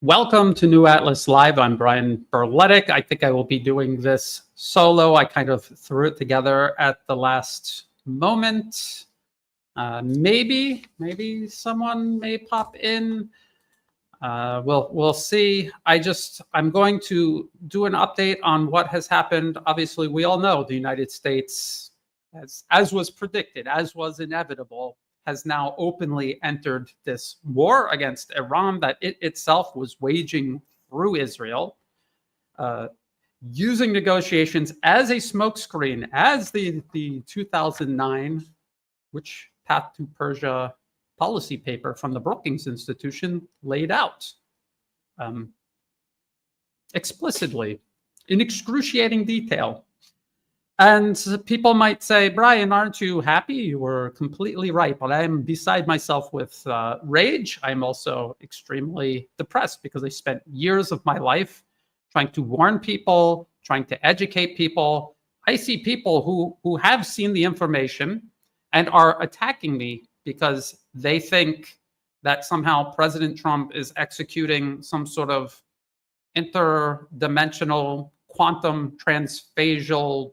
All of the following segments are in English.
Welcome to New Atlas Live. I'm Brian Berletic. I think I will be doing this solo. I kind of threw it together at the last moment. Maybe someone may pop in. We'll see. I'm going to do an update on what has happened. Obviously, we all know the United States, as was predicted, as was inevitable, has now openly entered this war against Iran that it itself was waging through Israel, using negotiations as a smokescreen, as the 2009, which Path to Persia policy paper from the Brookings Institution laid out explicitly, in excruciating detail. And people might say, Brian, aren't you happy? You were completely right. But I am beside myself with rage. I'm also extremely depressed because I spent years of my life trying to warn people, trying to educate people. I see people who have seen the information and are attacking me because they think that somehow President Trump is executing some sort of interdimensional, quantum, transphasal,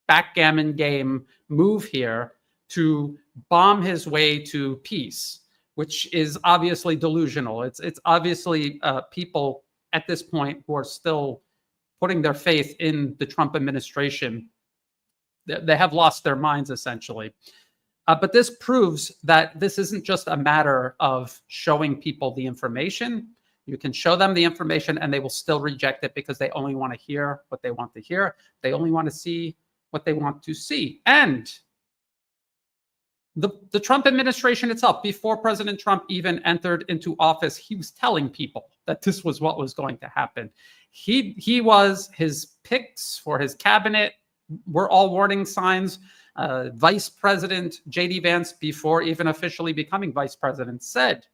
backgammon game move here to bomb his way to peace, which is obviously delusional. It's obviously people at this point who are still putting their faith in the Trump administration. They have lost their minds, essentially. But this proves that this isn't just a matter of showing people the information. You can show them the information and they will still reject it because they only want to hear what they want to hear. They only want to see what they want to see. And the Trump administration itself, before President Trump even entered into office, he was telling people that this was what was going to happen. His picks for his cabinet were all warning signs. Vice President J.D. Vance, before even officially becoming vice president, said,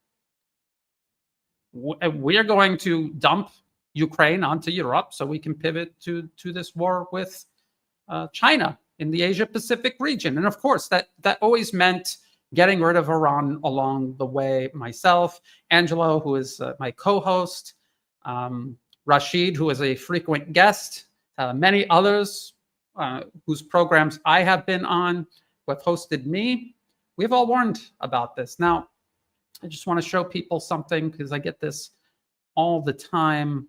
we are going to dump Ukraine onto Europe so we can pivot to this war with China in the Asia-Pacific region. And of course, that always meant getting rid of Iran along the way. Myself, Angelo, who is my co-host, Rashid, who is a frequent guest, many others whose programs I have been on, who have hosted me. We've all warned about this. Now, I just want to show people something because I get this all the time.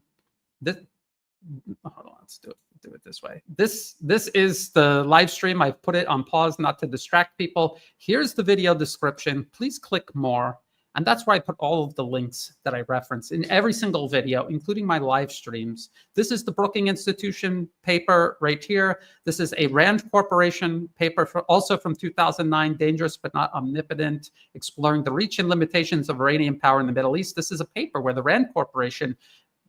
Hold on, let's do it this way. This is the live stream. I've put it on pause not to distract people. Here's the video description. Please click more. And that's where I put all of the links that I reference in every single video, including my live streams. This is the Brookings Institution paper right here. This is a Rand Corporation paper, also from 2009, Dangerous but Not Omnipotent, Exploring the Reach and Limitations of Iranian Power in the Middle East. This is a paper where the Rand Corporation,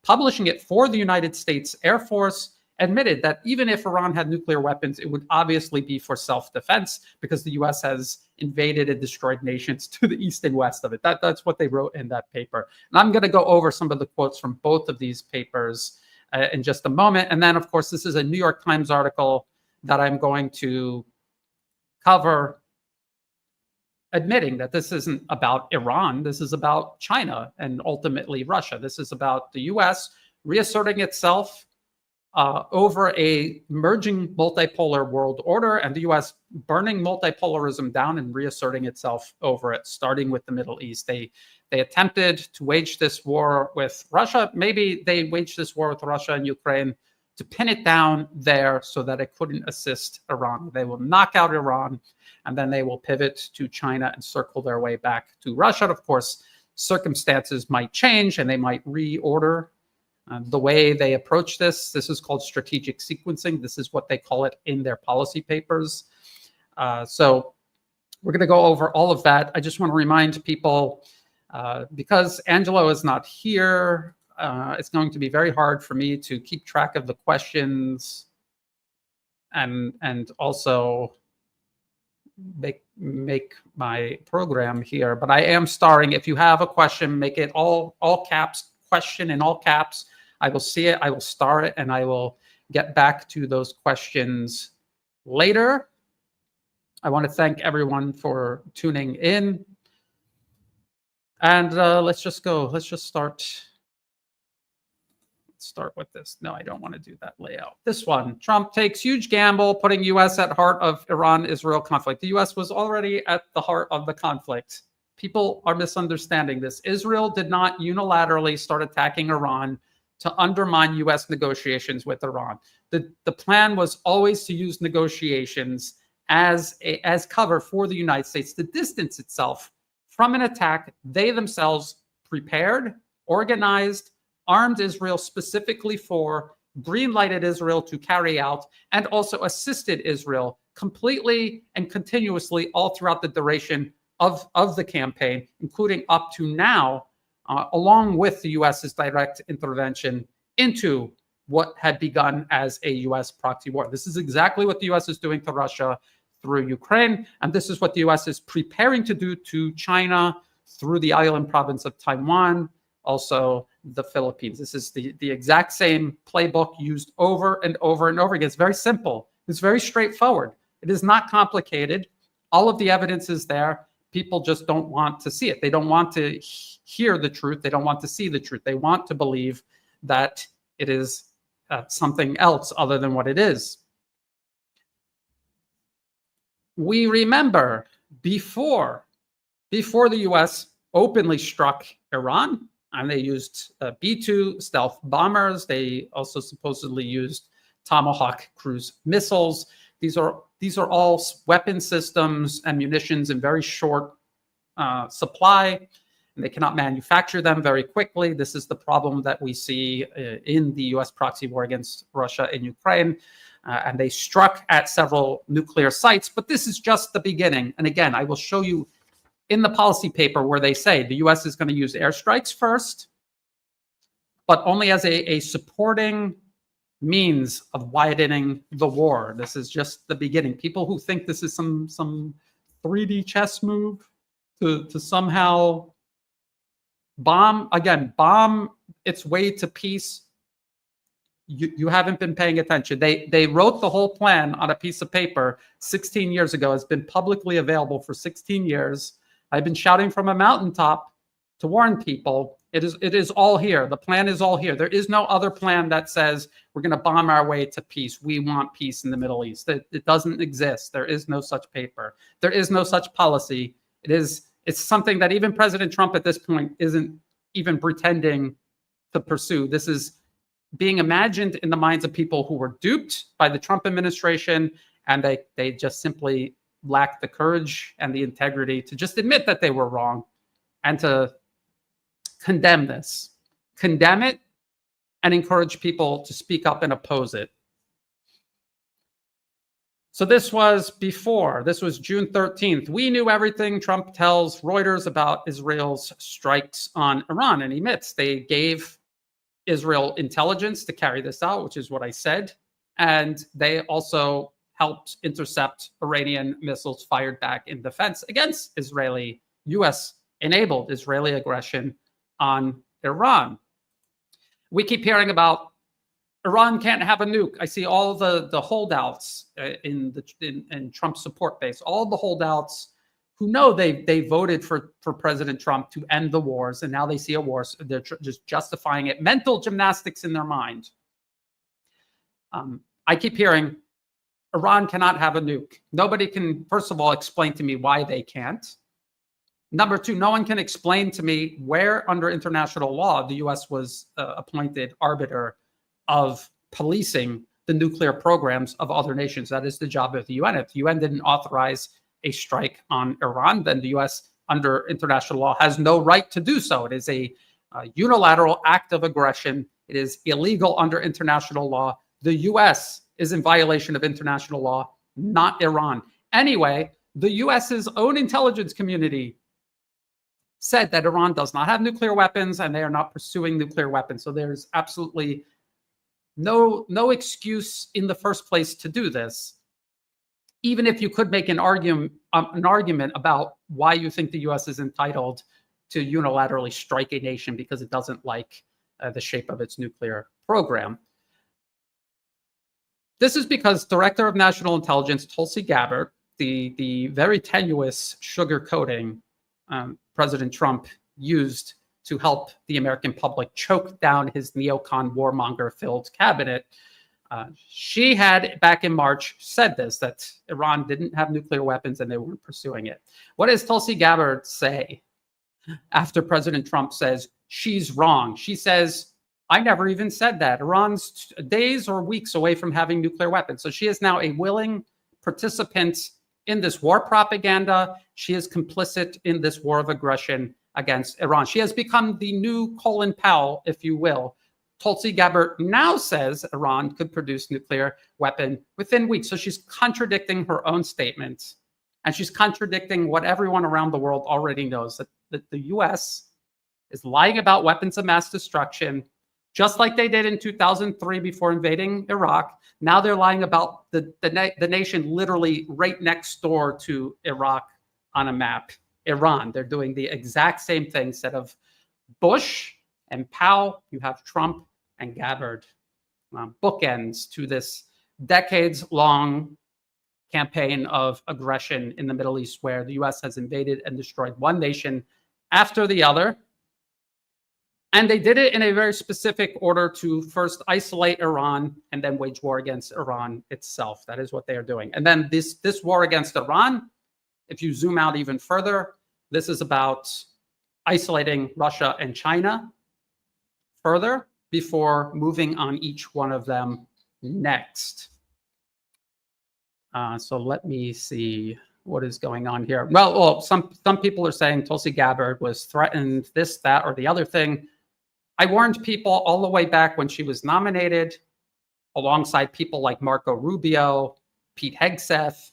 publishing it for the United States Air Force, admitted that even if Iran had nuclear weapons, it would obviously be for self-defense because the U.S. has invaded and destroyed nations to the east and west of it. That's what they wrote in that paper. And I'm going to go over some of the quotes from both of these papers in just a moment. And then, of course, this is a New York Times article that I'm going to cover, admitting that this isn't about Iran. This is about China and ultimately Russia. This is about the U.S. reasserting itself over a merging multipolar world order, and the U.S. burning multipolarism down and reasserting itself over it, starting with the Middle East. They attempted to wage this war with Russia. Maybe they waged this war with Russia and Ukraine to pin it down there so that it couldn't assist Iran. They will knock out Iran, and then they will pivot to China and circle their way back to Russia. Of course, circumstances might change, and they might reorder the way they approach this. This is called strategic sequencing. This is what they call it in their policy papers. So we're going to go over all of that. I just want to remind people, because Angelo is not here, it's going to be very hard for me to keep track of the questions and also make my program here. But I am starring. If you have a question, make it all caps, question in all caps. I will see it, I will star it, and I will get back to those questions later. I want to thank everyone for tuning in. And let's just go. Let's just start with this. No, I don't want to do that layout. This one, Trump takes huge gamble, putting U.S. at heart of Iran-Israel conflict. The U.S. was already at the heart of the conflict. People are misunderstanding this. Israel did not unilaterally start attacking Iran to undermine U.S. negotiations with Iran. The plan was always to use negotiations as cover for the United States to distance itself from an attack they themselves prepared, organized, armed Israel specifically for, green-lighted Israel to carry out, and also assisted Israel completely and continuously all throughout the duration of the campaign, including up to now, along with the U.S.'s direct intervention into what had begun as a U.S. proxy war. This is exactly what the U.S. is doing to Russia through Ukraine, and this is what the U.S. is preparing to do to China through the island province of Taiwan, also the Philippines. This is the exact same playbook used over and over and over again. It's very simple. It's very straightforward. It is not complicated. All of the evidence is there. People just don't want to see it. They don't want to hear the truth. They don't want to see the truth. They want to believe that it is something else other than what it is. We remember before the U.S. openly struck Iran, and they used B-2 stealth bombers. They also supposedly used Tomahawk cruise missiles. These are all weapon systems and munitions in very short supply, and they cannot manufacture them very quickly. This is the problem that we see in the U.S. proxy war against Russia in Ukraine. And they struck at several nuclear sites, but this is just the beginning. And again, I will show you in the policy paper where they say the U.S. is going to use airstrikes first, but only as a supporting means of widening the war. This is just the beginning. People who think this is some 3D chess move to somehow bomb its way to peace, you haven't been paying attention. They wrote the whole plan on a piece of paper 16 years ago. It's been publicly available for 16 years. I've been shouting from a mountaintop to warn people. It is all here. The plan is all here. There is no other plan that says we're going to bomb our way to peace. We want peace in the Middle East. It doesn't exist. There is no such paper. There is no such policy. It's something that even President Trump at this point isn't even pretending to pursue. This is being imagined in the minds of people who were duped by the Trump administration, and they just simply lack the courage and the integrity to just admit that they were wrong and to condemn it, and encourage people to speak up and oppose it. So this was before. This was June 13th. We knew everything, Trump tells Reuters about Israel's strikes on Iran, and he admits they gave Israel intelligence to carry this out, which is what I said. And they also helped intercept Iranian missiles fired back in defense against Israeli, US-enabled Israeli aggression on Iran. We keep hearing about Iran can't have a nuke. I see all the holdouts in Trump's support base, all the holdouts who know they voted for President Trump to end the wars, and now they see a war, so they're just justifying it. Mental gymnastics in their mind. I keep hearing Iran cannot have a nuke. Nobody can, first of all, explain to me why they can't. Number two, no one can explain to me where under international law the U.S. was appointed arbiter of policing the nuclear programs of other nations. That is the job of the UN. If the UN didn't authorize a strike on Iran, then the U.S. under international law has no right to do so. It is a unilateral act of aggression. It is illegal under international law. The U.S. is in violation of international law, not Iran. Anyway, the U.S.'s own intelligence community said that Iran does not have nuclear weapons and they are not pursuing nuclear weapons. So there's absolutely no excuse in the first place to do this. Even if you could make an argument about why you think the U.S. is entitled to unilaterally strike a nation because it doesn't like the shape of its nuclear program. This is because Director of National Intelligence Tulsi Gabbard, the very tenuous sugarcoating President Trump used to help the American public choke down his neocon warmonger-filled cabinet. She had, back in March, said this, that Iran didn't have nuclear weapons and they weren't pursuing it. What does Tulsi Gabbard say after President Trump says she's wrong? She says, I never even said that. Iran's days or weeks away from having nuclear weapons. So she is now a willing participant in this war propaganda. She is complicit in this war of aggression against Iran. She has become the new Colin Powell, if you will. Tulsi Gabbard now says Iran could produce nuclear weapon within weeks. So she's contradicting her own statements, and she's contradicting what everyone around the world already knows, that the US is lying about weapons of mass destruction, just like they did in 2003 before invading Iraq. Now they're lying about the nation literally right next door to Iraq on a map, Iran. They're doing the exact same thing. Instead of Bush and Powell, you have Trump and Gabbard. Bookends to this decades-long campaign of aggression in the Middle East, where the US has invaded and destroyed one nation after the other. And they did it in a very specific order to first isolate Iran and then wage war against Iran itself. That is what they are doing. And then this war against Iran, if you zoom out even further, this is about isolating Russia and China further before moving on each one of them next. So let me see what is going on here. Well, some people are saying Tulsi Gabbard was threatened, this, that, or the other thing. I warned people all the way back when she was nominated, alongside people like Marco Rubio, Pete Hegseth,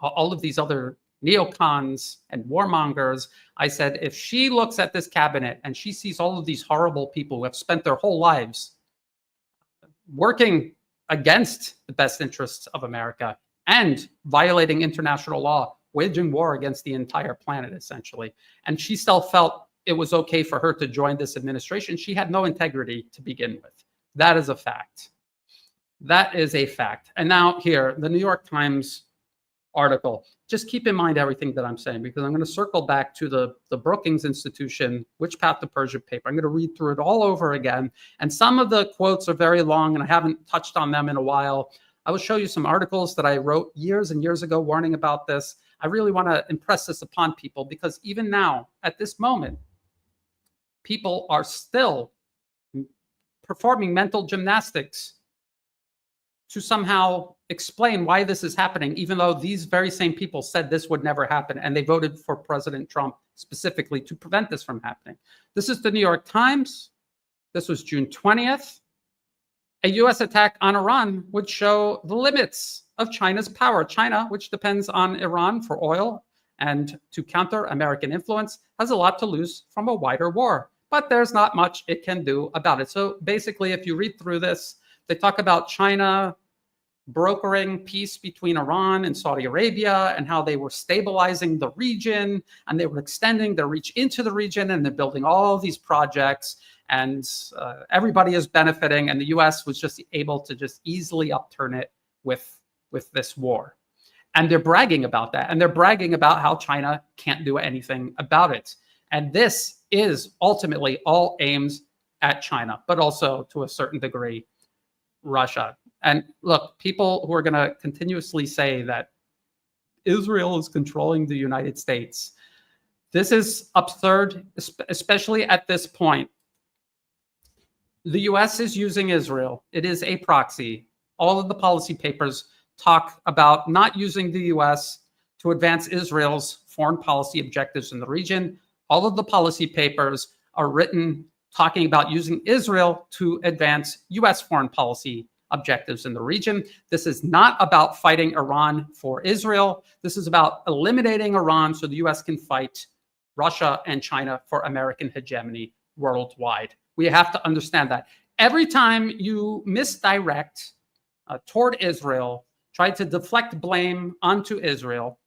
all of these other neocons and warmongers. I said, if she looks at this cabinet and she sees all of these horrible people who have spent their whole lives working against the best interests of America and violating international law, waging war against the entire planet, essentially, and she still felt it was okay for her to join this administration, she had no integrity to begin with. That is a fact. That is a fact. And now here, the New York Times article. Just keep in mind everything that I'm saying, because I'm going to circle back to the Brookings Institution, Which Path to Persia paper. I'm going to read through it all over again. And some of the quotes are very long, and I haven't touched on them in a while. I will show you some articles that I wrote years and years ago warning about this. I really want to impress this upon people, because even now, at this moment, people are still performing mental gymnastics to somehow explain why this is happening, even though these very same people said this would never happen, and they voted for President Trump specifically to prevent this from happening. This is the New York Times. This was June 20th. A U.S. attack on Iran would show the limits of China's power. China, which depends on Iran for oil and to counter American influence, has a lot to lose from a wider war. But there's not much it can do about it. So basically, if you read through this, they talk about China brokering peace between Iran and Saudi Arabia, and how they were stabilizing the region, and they were extending their reach into the region, and they're building all these projects, and everybody is benefiting, and the US was just able to just easily upturn it with this war. And they're bragging about that, and they're bragging about how China can't do anything about it. And this is ultimately all aims at China, but also to a certain degree, Russia. And look, people who are going to continuously say that Israel is controlling the United States, this is absurd, especially at this point. The US is using Israel. It is a proxy. All of the policy papers talk about not using the US to advance Israel's foreign policy objectives in the region. All of the policy papers are written talking about using Israel to advance US foreign policy objectives in the region. This is not about fighting Iran for Israel. This is about eliminating Iran so the US can fight Russia and China for American hegemony worldwide. We have to understand that. Every time you misdirect toward Israel, try to deflect blame onto Israel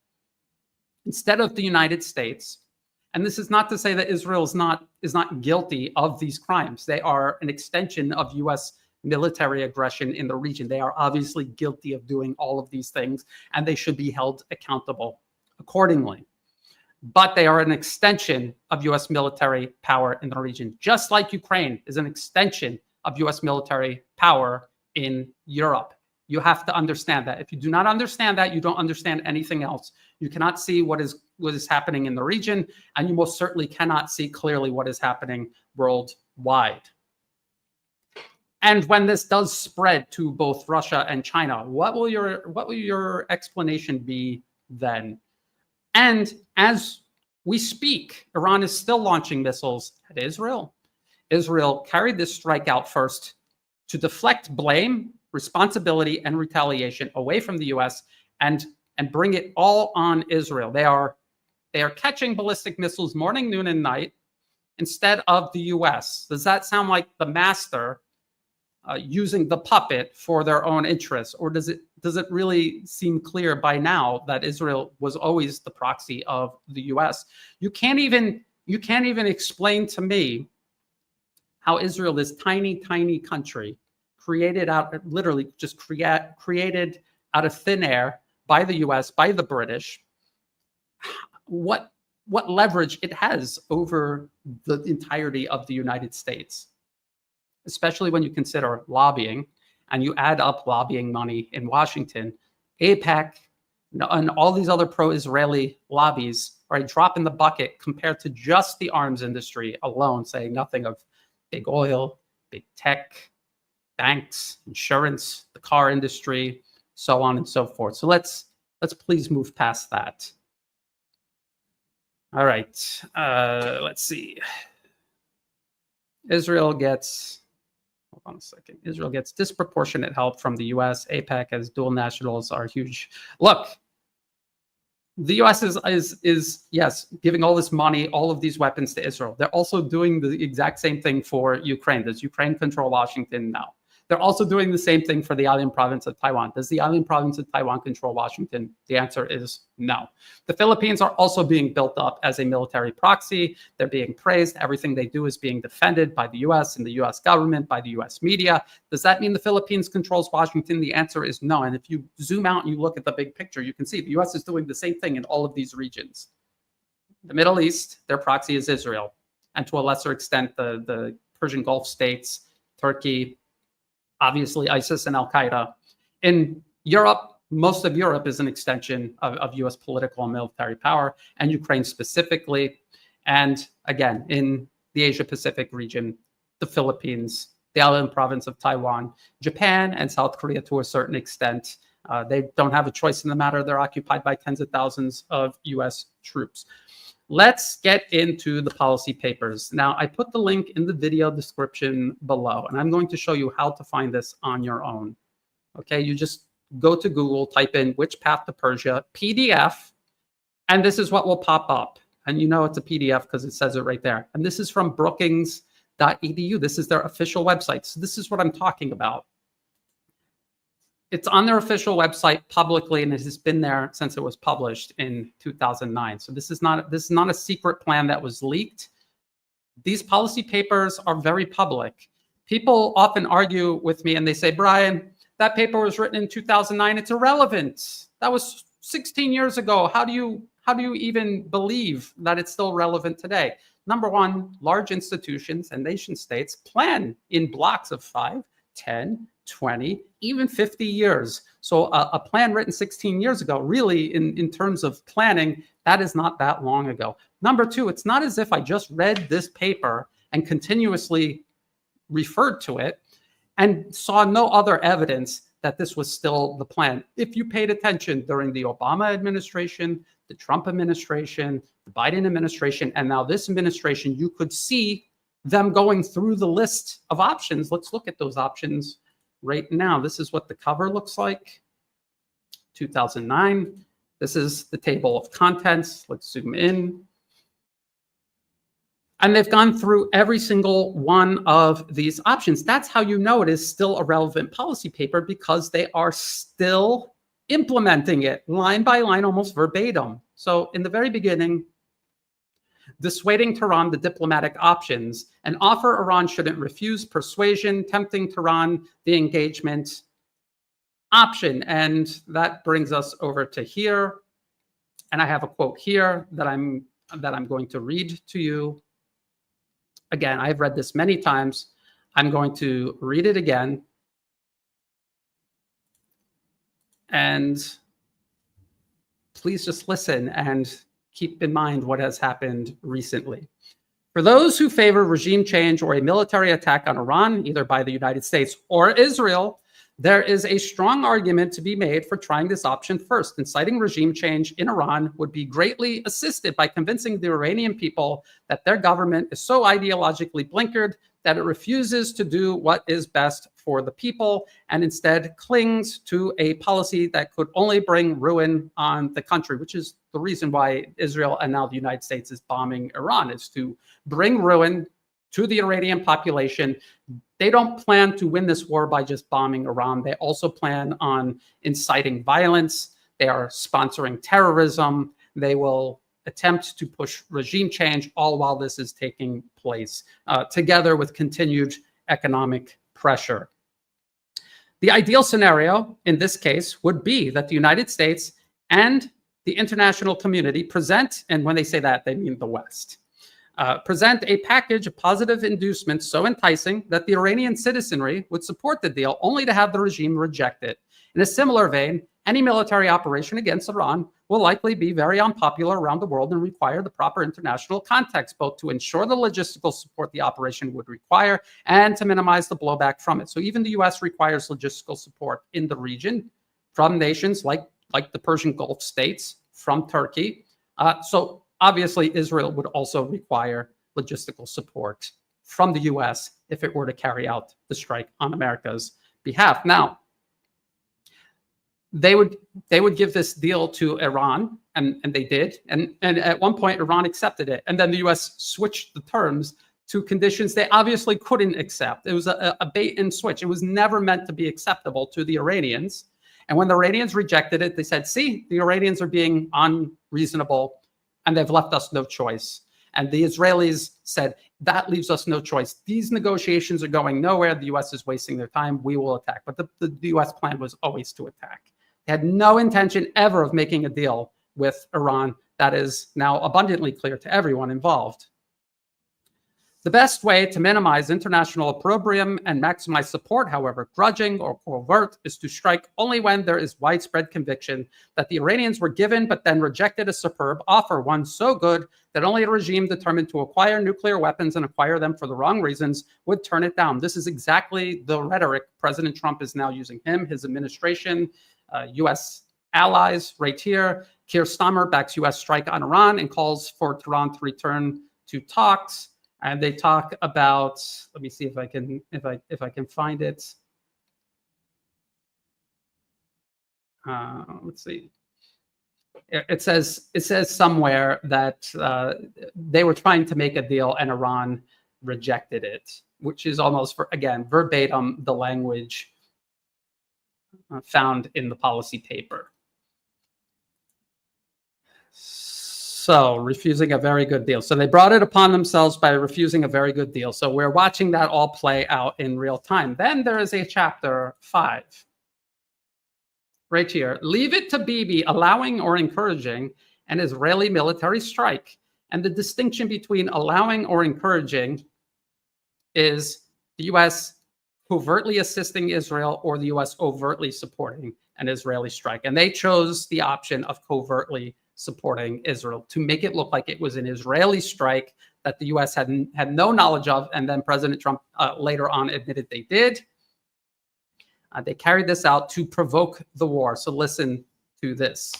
instead of the United States, and this is not to say that Israel is not guilty of these crimes. They are an extension of US military aggression in the region. They are obviously guilty of doing all of these things, and they should be held accountable accordingly. but they are an extension of US military power in the region, just like Ukraine is an extension of US military power in Europe. You have to understand that. If you do not understand that, you don't understand anything else. You cannot see what is happening in the region, and you most certainly cannot see clearly what is happening worldwide. And when this does spread to both Russia and China, what will your explanation be then? And as we speak, Iran is still launching missiles at Israel. Israel carried this strike out first to deflect blame, responsibility, and retaliation away from the US and bring it all on Israel. They are catching ballistic missiles morning, noon, and night instead of the US. Does that sound like the master using the puppet for their own interests, or does it really seem clear by now that Israel was always the proxy of the US? You can't even explain to me how Israel, this tiny country, created out of thin air by the US, by the British, what leverage it has over the entirety of the United States, especially when you consider lobbying and you add up lobbying money in Washington. AIPAC and all these other pro-Israeli lobbies are a drop in the bucket compared to just the arms industry alone, saying nothing of big oil, big tech, banks, insurance, the car industry, so on and so forth. So let's please move past that. All right, let's see. Israel gets disproportionate help from the US. AIPAC as dual nationals are huge. Look, the US is yes, giving all this money, all of these weapons to Israel. They're also doing the exact same thing for Ukraine. Does Ukraine control Washington? No. They're also doing the same thing for the island province of Taiwan. Does the island province of Taiwan control Washington? The answer is no. The Philippines are also being built up as a military proxy. They're being praised. Everything they do is being defended by the US and the US government, by the US media. Does that mean the Philippines controls Washington? The answer is no. And if you zoom out and you look at the big picture, you can see the US is doing the same thing in all of these regions. The Middle East, their proxy is Israel, and to a lesser extent, the Persian Gulf states, Turkey, obviously ISIS and Al-Qaeda. In Europe, most of Europe is an extension of US political and military power, and Ukraine specifically. And again, in the Asia-Pacific region, the Philippines, the island province of Taiwan, Japan, and South Korea to a certain extent. They don't have a choice in the matter. They're occupied by tens of thousands of US troops. Let's get into the policy papers. Now, I put the link in the video description below, and I'm going to show you how to find this on your own. Okay, you just go to Google, type in Which Path to Persia, PDF, and this is what will pop up. And you know it's a PDF because it says it right there. And this is from Brookings.edu. This is their official website. So this is what I'm talking about. It's on their official website publicly, and it has been there since it was published in 2009. So this is not a secret plan that was leaked. These policy papers are very public. People often argue with me and they say, Brian, that paper was written in 2009. It's irrelevant. That was 16 years ago. How do you even believe that it's still relevant today? Number one, large institutions and nation states plan in blocks of 5, 10, 20, even 50 years. So a plan written 16 years ago, really in terms of planning, that is not that long ago. Number two, it's not as if I just read this paper and continuously referred to it and saw no other evidence that this was still the plan. If you paid attention during the Obama administration, the Trump administration, the Biden administration, and now this administration, you could see them going through the list of options. Let's look at those options right now. This is what the cover looks like. 2009. This is the table of contents. Let's zoom in. And they've gone through every single one of these options. That's how you know it is still a relevant policy paper, because they are still implementing it line by line, almost verbatim. So in the very beginning, dissuading Tehran the diplomatic options, an offer Iran shouldn't refuse, persuasion, tempting Tehran the engagement option. And that brings us over to here. And I have a quote here that I'm that I'm going to read to you. Again, I've read this many times. I'm going to read it again. And please just listen and keep in mind what has happened recently. For those who favor regime change or a military attack on Iran, either by the United States or Israel, there is a strong argument to be made for trying this option first. Inciting regime change in Iran would be greatly assisted by convincing the Iranian people that their government is so ideologically blinkered that it refuses to do what is best for the people and instead clings to a policy that could only bring ruin on the country, which is the reason why Israel and now the United States is bombing Iran, is to bring ruin to the Iranian population. They don't plan to win this war by just bombing Iran. They also plan on inciting violence. They are sponsoring terrorism. They will attempt to push regime change, all while this is taking place, together with continued economic pressure. The ideal scenario in this case would be that the United States and the international community present, and when they say that, they mean the West, present a package of positive inducements so enticing that the Iranian citizenry would support the deal, only to have the regime reject it. In a similar vein, any military operation against Iran will likely be very unpopular around the world and require the proper international context, both to ensure the logistical support the operation would require and to minimize the blowback from it. So even the US requires logistical support in the region from nations like the Persian Gulf states, from Turkey. So obviously, Israel would also require logistical support from the US if it were to carry out the strike on America's behalf. Now, they would give this deal to Iran, and they did. And at one point, Iran accepted it. And then the US switched the terms to conditions they obviously couldn't accept. It was a bait and switch. It was never meant to be acceptable to the Iranians. And when the Iranians rejected it, they said, see, the Iranians are being unreasonable, and they've left us no choice. And the Israelis said, that leaves us no choice. These negotiations are going nowhere. The US is wasting their time. We will attack. But the US plan was always to attack. They had no intention ever of making a deal with Iran. That is now abundantly clear to everyone involved. The best way to minimize international opprobrium and maximize support, however grudging or covert, is to strike only when there is widespread conviction that the Iranians were given but then rejected a superb offer, one so good that only a regime determined to acquire nuclear weapons and acquire them for the wrong reasons would turn it down. This is exactly the rhetoric President Trump is now using. His administration, U.S. allies right here. Keir Starmer backs U.S. strike on Iran and calls for Tehran to return to talks. And they talk about, let me see if I can find it. Let's see. It says somewhere that they were trying to make a deal and Iran rejected it, which is almost, again, verbatim the language found in the policy paper. So refusing a very good deal. So they brought it upon themselves by refusing a very good deal. So we're watching that all play out in real time. Then there is a chapter 5. Right here. Leave it to Bibi allowing or encouraging an Israeli military strike. And the distinction between allowing or encouraging is the U.S. covertly assisting Israel or the U.S. overtly supporting an Israeli strike. And they chose the option of covertly supporting Israel to make it look like it was an Israeli strike that the U.S. had no knowledge of, and then President Trump later on admitted they did. They carried this out to provoke the war. So listen to this.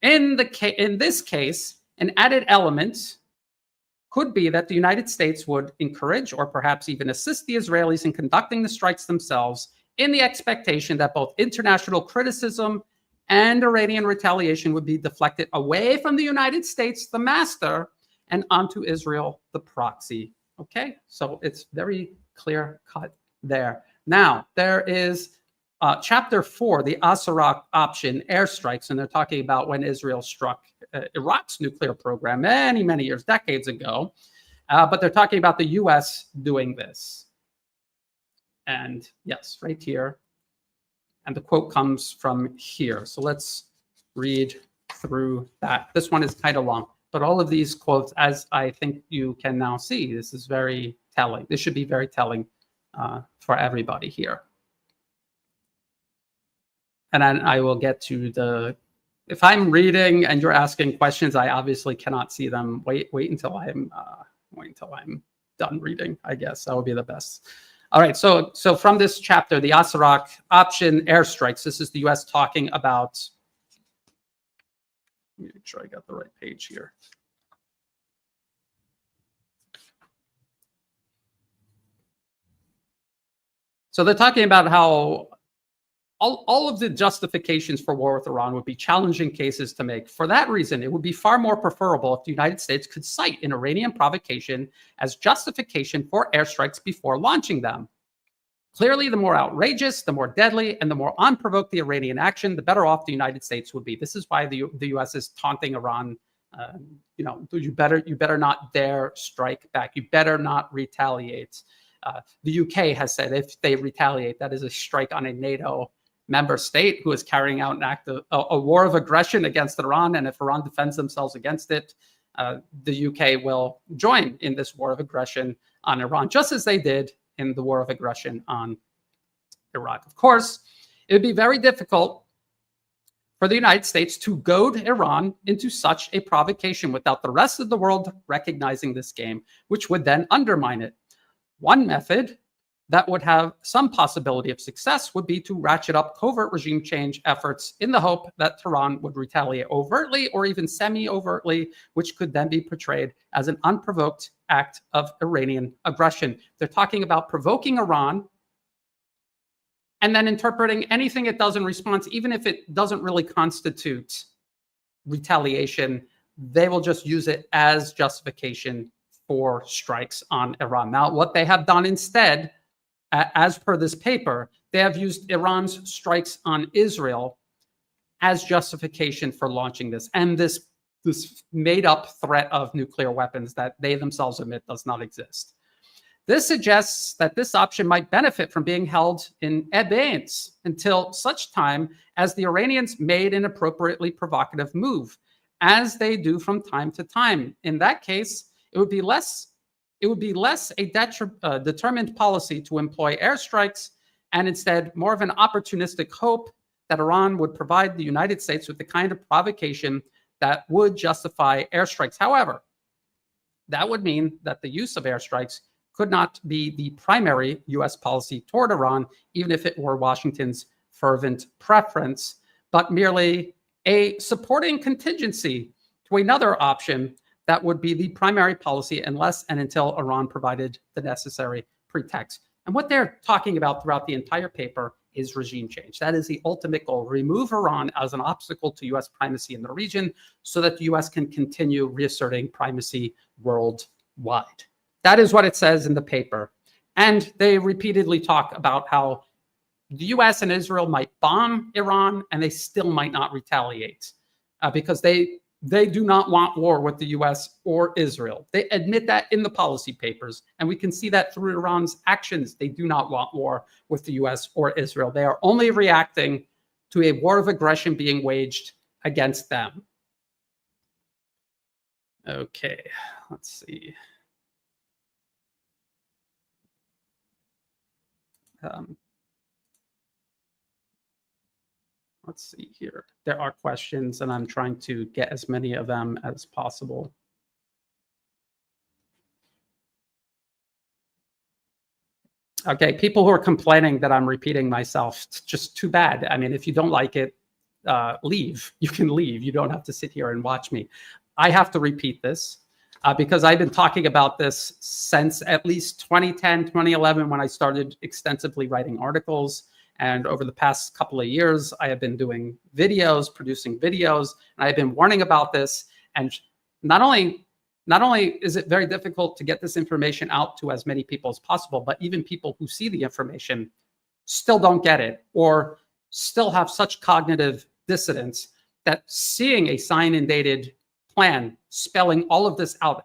In this case, an added element could be that the United States would encourage or perhaps even assist the Israelis in conducting the strikes themselves in the expectation that both international criticism and Iranian retaliation would be deflected away from the United States, the master, and onto Israel, the proxy. Okay, so it's very clear cut there. Now, there is chapter 4, the Asarach option airstrikes, and they're talking about when Israel struck Iraq's nuclear program many, many years, decades ago. But they're talking about the U.S. doing this. And yes, right here. And the quote comes from here. So let's read through that. This one is kind of long. But all of these quotes, as I think you can now see, this is very telling. This should be very telling for everybody here. And then I will get to the, if I'm reading and you're asking questions, I obviously cannot see them. Wait until I'm done reading, I guess. That would be the best. All right, so from this chapter, the Asarok option airstrikes, this is the US talking about, let me make sure I got the right page here. So they're talking about how all of the justifications for war with Iran would be challenging cases to make. For that reason, it would be far more preferable if the United States could cite an Iranian provocation as justification for airstrikes before launching them. Clearly, the more outrageous, the more deadly, and the more unprovoked the Iranian action, the better off the United States would be. This is why the U.S. is taunting Iran. You better not dare strike back. You better not retaliate. The UK has said if they retaliate, that is a strike on a NATO member state who is carrying out an act of a war of aggression against Iran. And if Iran defends themselves against it, the UK will join in this war of aggression on Iran, just as they did in the war of aggression on Iraq. Of course, it would be very difficult for the United States to goad Iran into such a provocation without the rest of the world recognizing this game, which would then undermine it. One method that would have some possibility of success would be to ratchet up covert regime change efforts in the hope that Tehran would retaliate overtly or even semi-overtly, which could then be portrayed as an unprovoked act of Iranian aggression. They're talking about provoking Iran and then interpreting anything it does in response, even if it doesn't really constitute retaliation, they will just use it as justification for strikes on Iran. Now, what they have done instead, as per this paper, they have used Iran's strikes on Israel as justification for launching this, and this made-up threat of nuclear weapons that they themselves admit does not exist. This suggests that this option might benefit from being held in abeyance until such time as the Iranians made an appropriately provocative move, as they do from time to time. In that case, it would be less a determined policy to employ airstrikes and instead more of an opportunistic hope that Iran would provide the United States with the kind of provocation that would justify airstrikes. However, that would mean that the use of airstrikes could not be the primary U.S. policy toward Iran, even if it were Washington's fervent preference, but merely a supporting contingency to another option that would be the primary policy unless and until Iran provided the necessary pretext. And what they're talking about throughout the entire paper is regime change. That is the ultimate goal. Remove Iran as an obstacle to U.S. primacy in the region so that the U.S. can continue reasserting primacy worldwide. That is what it says in the paper. And they repeatedly talk about how the U.S. and Israel might bomb Iran and they still might not retaliate because they do not want war with the U.S. or Israel. They admit that in the policy papers, and we can see that through Iran's actions. They do not want war with the U.S. or Israel. They are only reacting to a war of aggression being waged against them. Okay, let's see. Let's see here. There are questions, and I'm trying to get as many of them as possible. Okay, people who are complaining that I'm repeating myself, it's just too bad. I mean, if you don't like it, leave. You can leave. You don't have to sit here and watch me. I have to repeat this because I've been talking about this since at least 2010, 2011, when I started extensively writing articles. And over the past couple of years, I have been doing videos, producing videos, and I've been warning about this. And not only is it very difficult to get this information out to as many people as possible, but even people who see the information still don't get it or still have such cognitive dissonance that seeing a signed and dated plan spelling all of this out,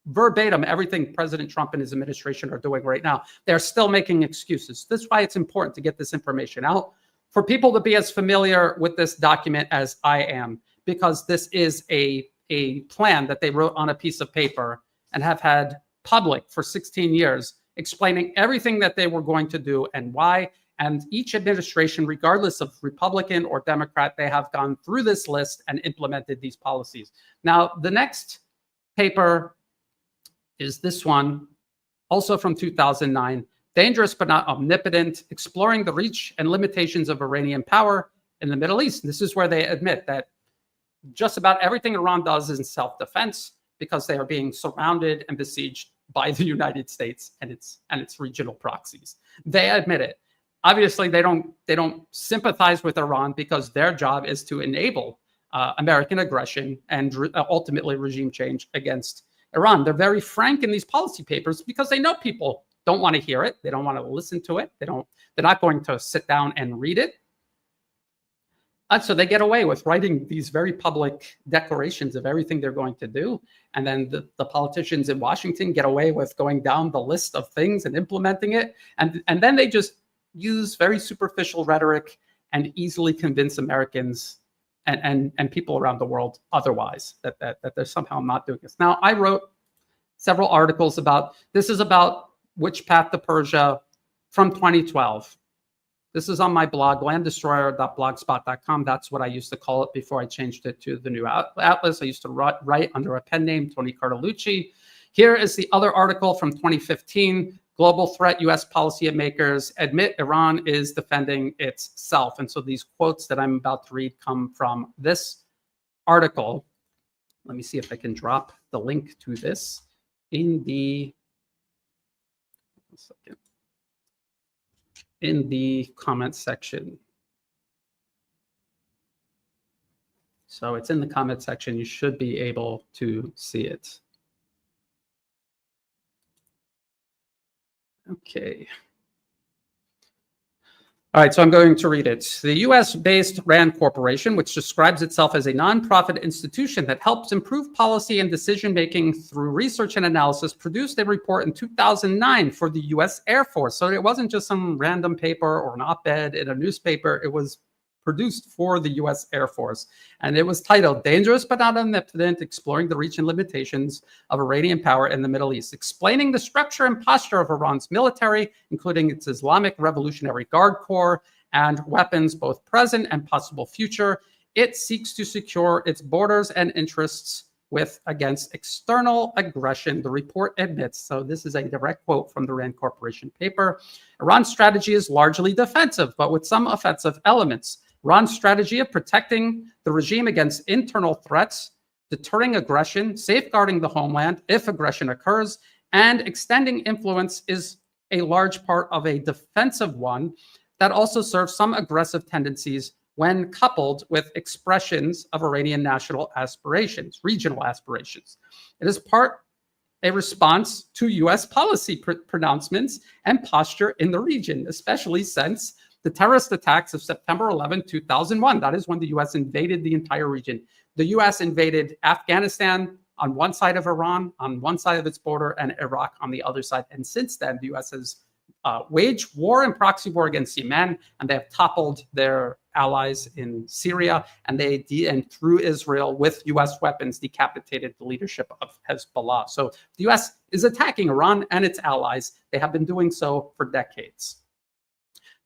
verbatim, everything President Trump and his administration are doing right now, they're still making excuses. That's why it's important to get this information out for people to be as familiar with this document as I am, because this is a a plan that they wrote on a piece of paper and have had public for 16 years, explaining everything that they were going to do and why. And each administration, regardless of Republican or Democrat, they have gone through this list and implemented these policies. Now, the next paper is this one, also from 2009, Dangerous but Not Omnipotent, Exploring the Reach and Limitations of Iranian Power in the Middle East. And this is where they admit that just about everything Iran does is in self-defense because they are being surrounded and besieged by the United States and its regional proxies. They admit it. Obviously, they don't sympathize with Iran because their job is to enable American aggression and ultimately regime change against Iran. They're very frank in these policy papers because they know people don't want to hear it. They don't want to listen to it. They're not going to sit down and read it. And so they get away with writing these very public declarations of everything they're going to do. And then the politicians in Washington get away with going down the list of things and implementing it. And then they just use very superficial rhetoric and easily convince Americans and people around the world otherwise that they're somehow not doing this. Now, I wrote several articles about this. Is about Which Path to Persia from 2012. This is on my blog, landdestroyer.blogspot.com. That's what I used to call it before I changed it to the new atlas. I used to write under a pen name, Tony Cartolucci. Here is the other article from 2015, Global Threat, U.S. Policymakers Admit Iran is Defending Itself. And so these quotes that I'm about to read come from this article. Let me see if I can drop the link to this in the comment section. So it's in the comment section. You should be able to see it. Okay. All right, so I'm going to read it. The US-based RAND Corporation, which describes itself as a nonprofit institution that helps improve policy and decision-making through research and analysis, produced a report in 2009 for the US Air Force. So it wasn't just some random paper or an op-ed in a newspaper. It was produced for the US Air Force. And it was titled, Dangerous but Not Omnipotent, Exploring the Reach and Limitations of Iranian Power in the Middle East, explaining the structure and posture of Iran's military, including its Islamic Revolutionary Guard Corps and weapons, both present and possible future. It seeks to secure its borders and interests against external aggression, the report admits. So this is a direct quote from the RAND Corporation paper. Iran's strategy is largely defensive, but with some offensive elements. Iran's strategy of protecting the regime against internal threats, deterring aggression, safeguarding the homeland if aggression occurs, and extending influence is a large part of a defensive one that also serves some aggressive tendencies when coupled with expressions of Iranian national aspirations, regional aspirations. It is a response to US policy pronouncements and posture in the region, especially since the terrorist attacks of September 11, 2001. That is when the US invaded the entire region. The US invaded Afghanistan on one side of Iran, on one side of its border, and Iraq on the other side. And since then, the US has waged war and proxy war against Yemen, and they have toppled their allies in Syria, and and through Israel with US weapons decapitated the leadership of Hezbollah. So the US is attacking Iran and its allies. They have been doing so for decades.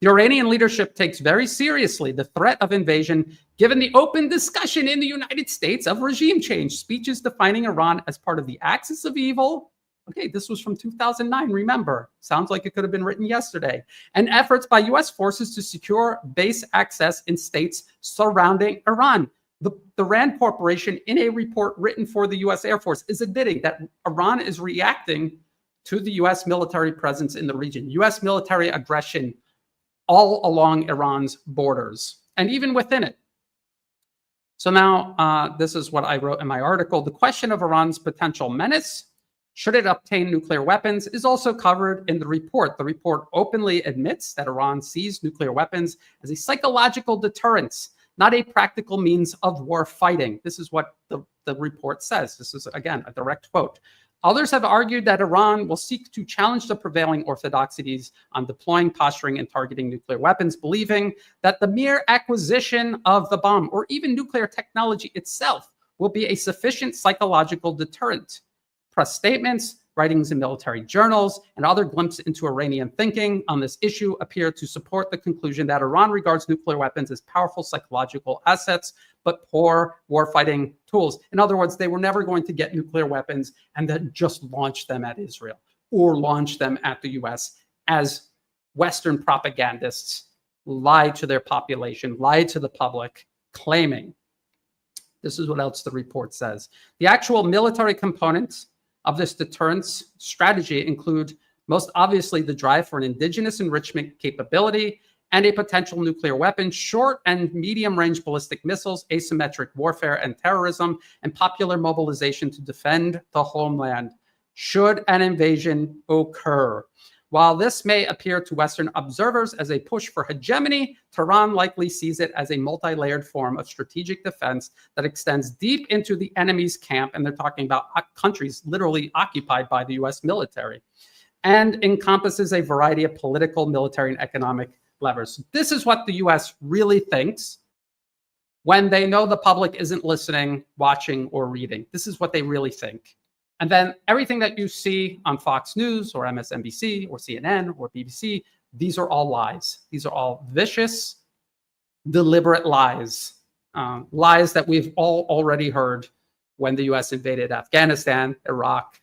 The Iranian leadership takes very seriously the threat of invasion, given the open discussion in the United States of regime change, speeches defining Iran as part of the axis of evil. Okay, this was from 2009, remember. Sounds like it could have been written yesterday. And efforts by US forces to secure base access in states surrounding Iran. The RAND Corporation, in a report written for the US Air Force, is admitting that Iran is reacting to the US military presence in the region, US military aggression all along Iran's borders, and even within it. So now, this is what I wrote in my article. The question of Iran's potential menace, should it obtain nuclear weapons, is also covered in the report. The report openly admits that Iran sees nuclear weapons as a psychological deterrence, not a practical means of war fighting. This is what the report says. This is, again, a direct quote. Others have argued that Iran will seek to challenge the prevailing orthodoxies on deploying, posturing, and targeting nuclear weapons, believing that the mere acquisition of the bomb or even nuclear technology itself will be a sufficient psychological deterrent. Press statements, writings in military journals, and other glimpses into Iranian thinking on this issue appear to support the conclusion that Iran regards nuclear weapons as powerful psychological assets, but poor warfighting tools. In other words, they were never going to get nuclear weapons and then just launch them at Israel or launch them at the US, as Western propagandists lied to their population, lied to the public, claiming. This is what else the report says. The actual military components of this deterrence strategy include, most obviously, the drive for an indigenous enrichment capability and a potential nuclear weapon, short and medium-range ballistic missiles, asymmetric warfare and terrorism, and popular mobilization to defend the homeland should an invasion occur. While this may appear to Western observers as a push for hegemony, Tehran likely sees it as a multi-layered form of strategic defense that extends deep into the enemy's camp, and they're talking about countries literally occupied by the US military, and encompasses a variety of political, military, and economic levers. This is what the US really thinks when they know the public isn't listening, watching, or reading. This is what they really think. And then everything that you see on Fox News or MSNBC or CNN or BBC, these are all lies. These are all vicious, deliberate lies. Lies that we've all already heard when the US invaded Afghanistan, Iraq,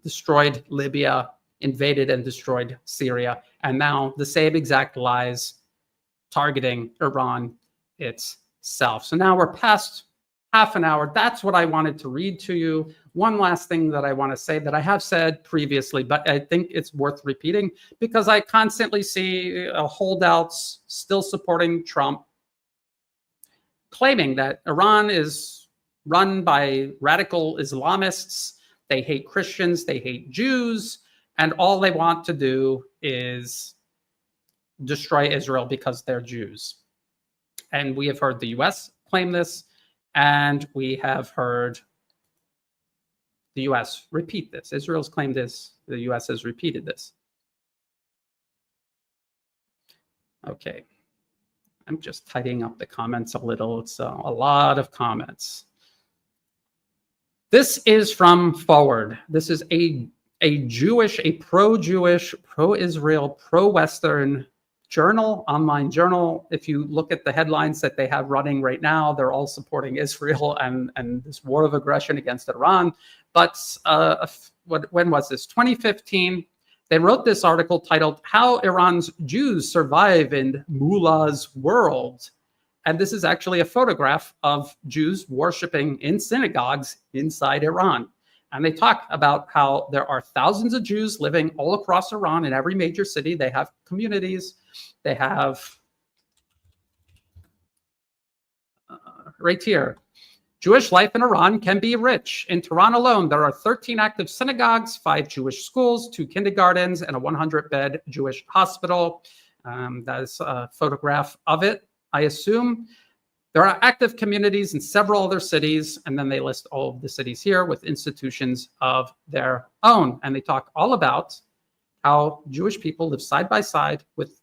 destroyed Libya, invaded and destroyed Syria. And now the same exact lies targeting Iran itself. So now we're past half an hour. That's what I wanted to read to you. One last thing that I want to say that I have said previously, but I think it's worth repeating because I constantly see holdouts still supporting Trump, claiming that Iran is run by radical Islamists. They hate Christians, they hate Jews, and all they want to do is destroy Israel because they're Jews. And we have heard the US claim this. And we have heard the US repeat this. Israel's claimed this. The US has repeated this. Okay. I'm just tidying up the comments a little. It's a lot of comments. This is from Forward. This is a pro-Jewish, pro-Israel, pro-Western journal, online journal. If you look at the headlines that they have running right now, they're all supporting Israel and this war of aggression against Iran. But when was this? 2015. They wrote this article titled, "How Iran's Jews Survive in Mullah's World." And this is actually a photograph of Jews worshiping in synagogues inside Iran. And they talk about how there are thousands of Jews living all across Iran in every major city. They have communities. They have, right here, Jewish life in Iran can be rich. In Tehran alone, there are 13 active synagogues, 5 Jewish schools, 2 kindergartens, and a 100-bed Jewish hospital. That is a photograph of it, I assume. There are active communities in several other cities, and then they list all of the cities here with institutions of their own. And they talk all about how Jewish people live side by side with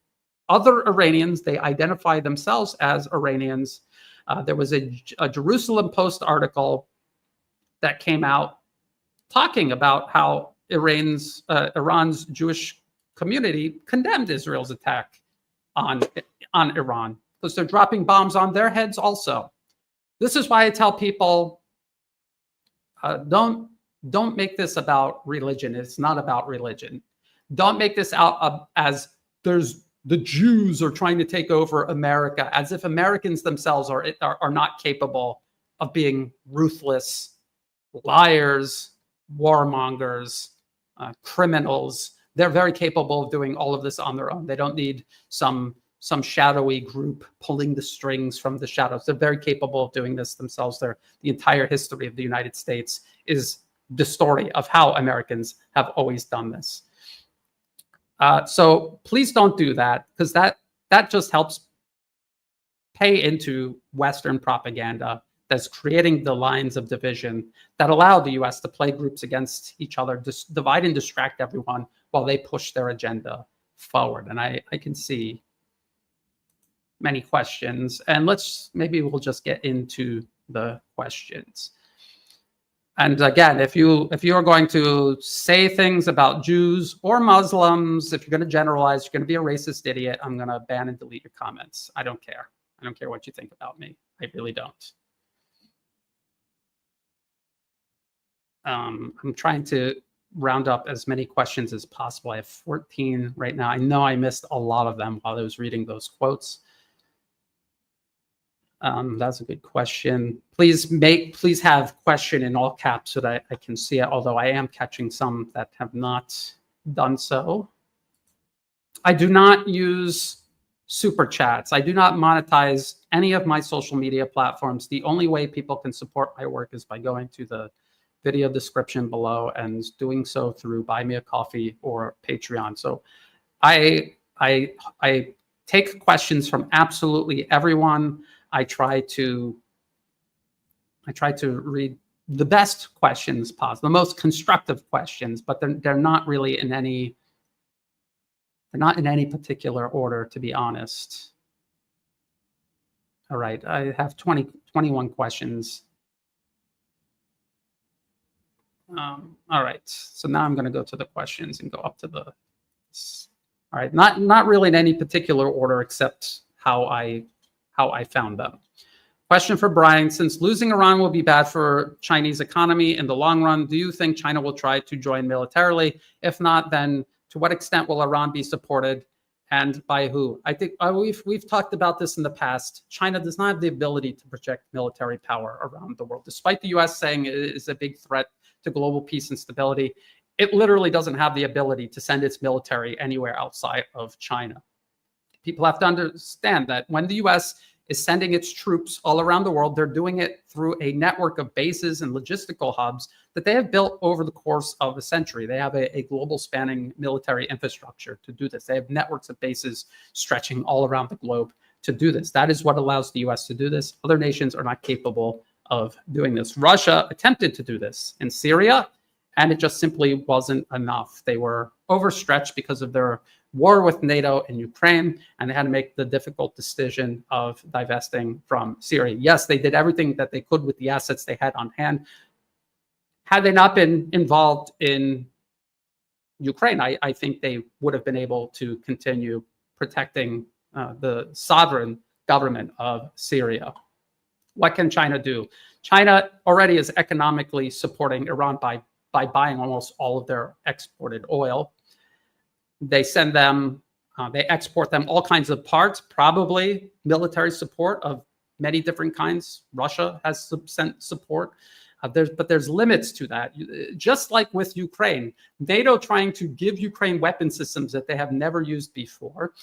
other Iranians. They identify themselves as Iranians. There was a Jerusalem Post article that came out talking about how Iran's Jewish community condemned Israel's attack on Iran, because they're dropping bombs on their heads also. This is why I tell people, don't make this about religion. It's not about religion. Don't make this out as the Jews are trying to take over America, as if Americans themselves are not capable of being ruthless liars, warmongers, criminals. They're very capable of doing all of this on their own. They don't need some shadowy group pulling the strings from the shadows. They're very capable of doing this themselves. The entire history of the United States is the story of how Americans have always done this. So please don't do that, because that just helps pay into Western propaganda that's creating the lines of division that allow the US to play groups against each other, divide and distract everyone while they push their agenda forward. And I can see many questions, and maybe we'll just get into the questions. And again, if you are going to say things about Jews or Muslims, if you're going to generalize, you're going to be a racist idiot, I'm going to ban and delete your comments. I don't care. I don't care what you think about me. I really don't. I'm trying to round up as many questions as possible. I have 14 right now. I know I missed a lot of them while I was reading those quotes. That's a good question. Please have question in all caps so that I can see it, although I am catching some that have not done so. I do not use super chats. I do not monetize any of my social media platforms. The only way people can support my work is by going to the video description below and doing so through Buy Me a Coffee or Patreon. So I take questions from absolutely everyone. I try to read the best questions possible, the most constructive questions, but they're not really in any particular order, to be honest. All right, I have 21 questions. All right, so now I'm going to go to the questions and go up to the. All right, not really in any particular order except how I found them. Question for Brian: since losing Iran will be bad for Chinese economy in the long run, do you think China will try to join militarily? If not, then to what extent will Iran be supported, and by who? I think we've talked about this in the past. China does not have the ability to project military power around the world, despite the U.S. saying it is a big threat to global peace and stability. It literally doesn't have the ability to send its military anywhere outside of China. People have to understand that when the U.S. is sending its troops all around the world, they're doing it through a network of bases and logistical hubs that they have built over the course of a century. They have a global spanning military infrastructure to do this. They have networks of bases stretching all around the globe to do this. That is what allows the U.S. to do this. Other nations are not capable of doing this. Russia attempted to do this in Syria, and it just simply wasn't enough. They were overstretched because of their war with NATO in Ukraine, and they had to make the difficult decision of divesting from Syria. Yes, they did everything that they could with the assets they had on hand. Had they not been involved in Ukraine, I think they would have been able to continue protecting the sovereign government of Syria. What can China do? China already is economically supporting Iran by buying almost all of their exported oil. They send them, they export them all kinds of parts, probably military support of many different kinds. Russia has sent support. But there's limits to that. Just like with Ukraine, NATO trying to give Ukraine weapon systems that they have never used before,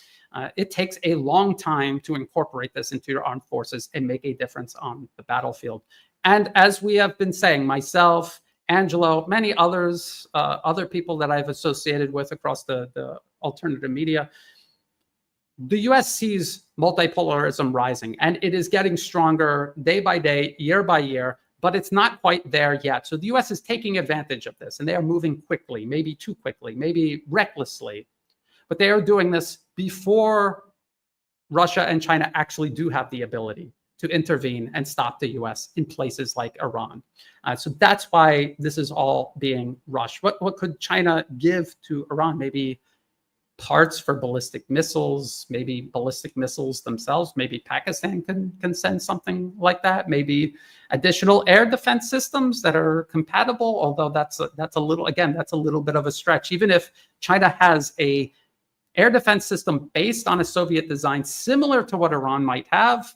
it takes a long time to incorporate this into your armed forces and make a difference on the battlefield. And as we have been saying, myself, Angelo, many others, other people that I've associated with across the alternative media, the U.S. sees multipolarism rising, and it is getting stronger day by day, year by year, but it's not quite there yet. So the U.S. is taking advantage of this, and they are moving quickly, maybe too quickly, maybe recklessly, but they are doing this before Russia and China actually do have the ability to intervene and stop the U.S. in places like Iran. So that's why this is all being rushed. What could China give to Iran? Maybe parts for ballistic missiles, maybe ballistic missiles themselves. Maybe Pakistan can send something like that. Maybe additional air defense systems that are compatible, although that's a little bit of a stretch. Even if China has a air defense system based on a Soviet design similar to what Iran might have,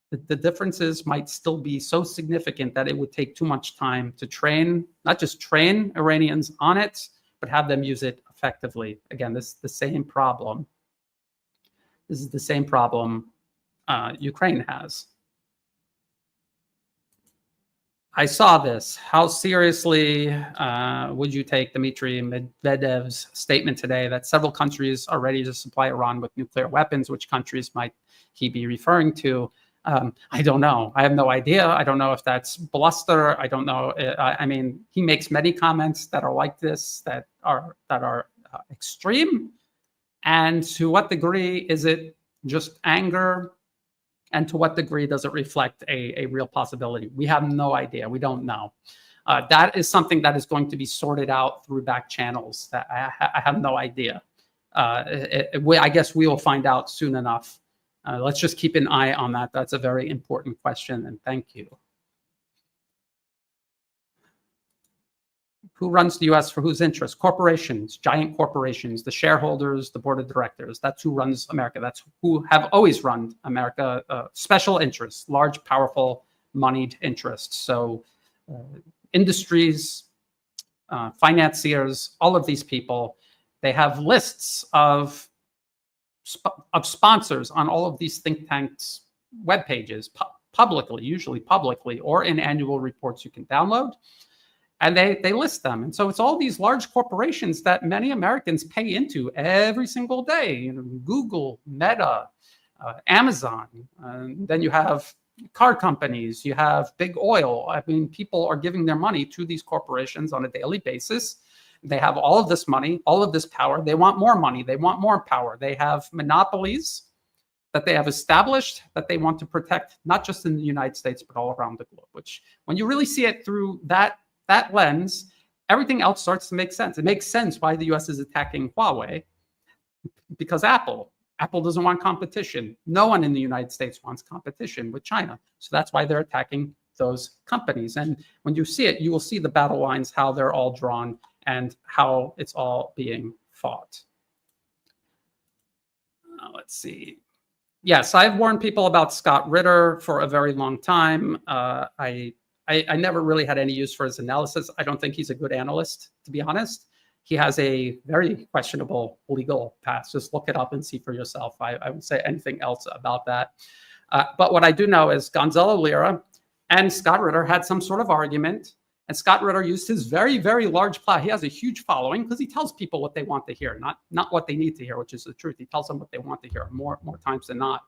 the differences might still be so significant that it would take too much time to train, not just train Iranians on it, but have them use it effectively. Again, this is the same problem. This is the same problem Ukraine has. I saw this. How seriously would you take Dmitry Medvedev's statement today that several countries are ready to supply Iran with nuclear weapons? Which countries might he be referring to? I don't know. I have no idea. I don't know if that's bluster. I don't know. I mean, he makes many comments that are like this, that are extreme. And to what degree is it just anger? And to what degree does it reflect a real possibility? We have no idea. We don't know. That is something that is going to be sorted out through back channels. That I have no idea. I guess we will find out soon enough. Let's just keep an eye on that. That's a very important question, and thank you. Who runs the US for whose interest? Corporations, giant corporations, the shareholders, the board of directors. That's who runs America. That's who have always run America. Special interests, large, powerful, moneyed interests. So industries, financiers, all of these people, they have lists of sponsors on all of these think tanks' web pages, publicly, usually publicly, or in annual reports you can download. And they list them. And so it's all these large corporations that many Americans pay into every single day. You know, Google, Meta, Amazon. Then you have car companies, you have big oil. I mean, people are giving their money to these corporations on a daily basis. They have all of this money, all of this power. They want more money. They want more power. They have monopolies that they have established that they want to protect, not just in the United States, but all around the globe, which when you really see it through that lens, everything else starts to make sense. It makes sense why the US is attacking Huawei, because Apple doesn't want competition. No one in the United States wants competition with China. So that's why they're attacking those companies. And when you see it, you will see the battle lines, how they're all drawn and how it's all being fought. Let's see. Yes, I've warned people about Scott Ritter for a very long time. I never really had any use for his analysis. I don't think he's a good analyst, to be honest. He has a very questionable legal past. Just look it up and see for yourself. I wouldn't say anything else about that. But what I do know is Gonzalo Lira and Scott Ritter had some sort of argument. And Scott Ritter used his very, very large platform. He has a huge following because he tells people what they want to hear, not what they need to hear, which is the truth. He tells them what they want to hear more times than not.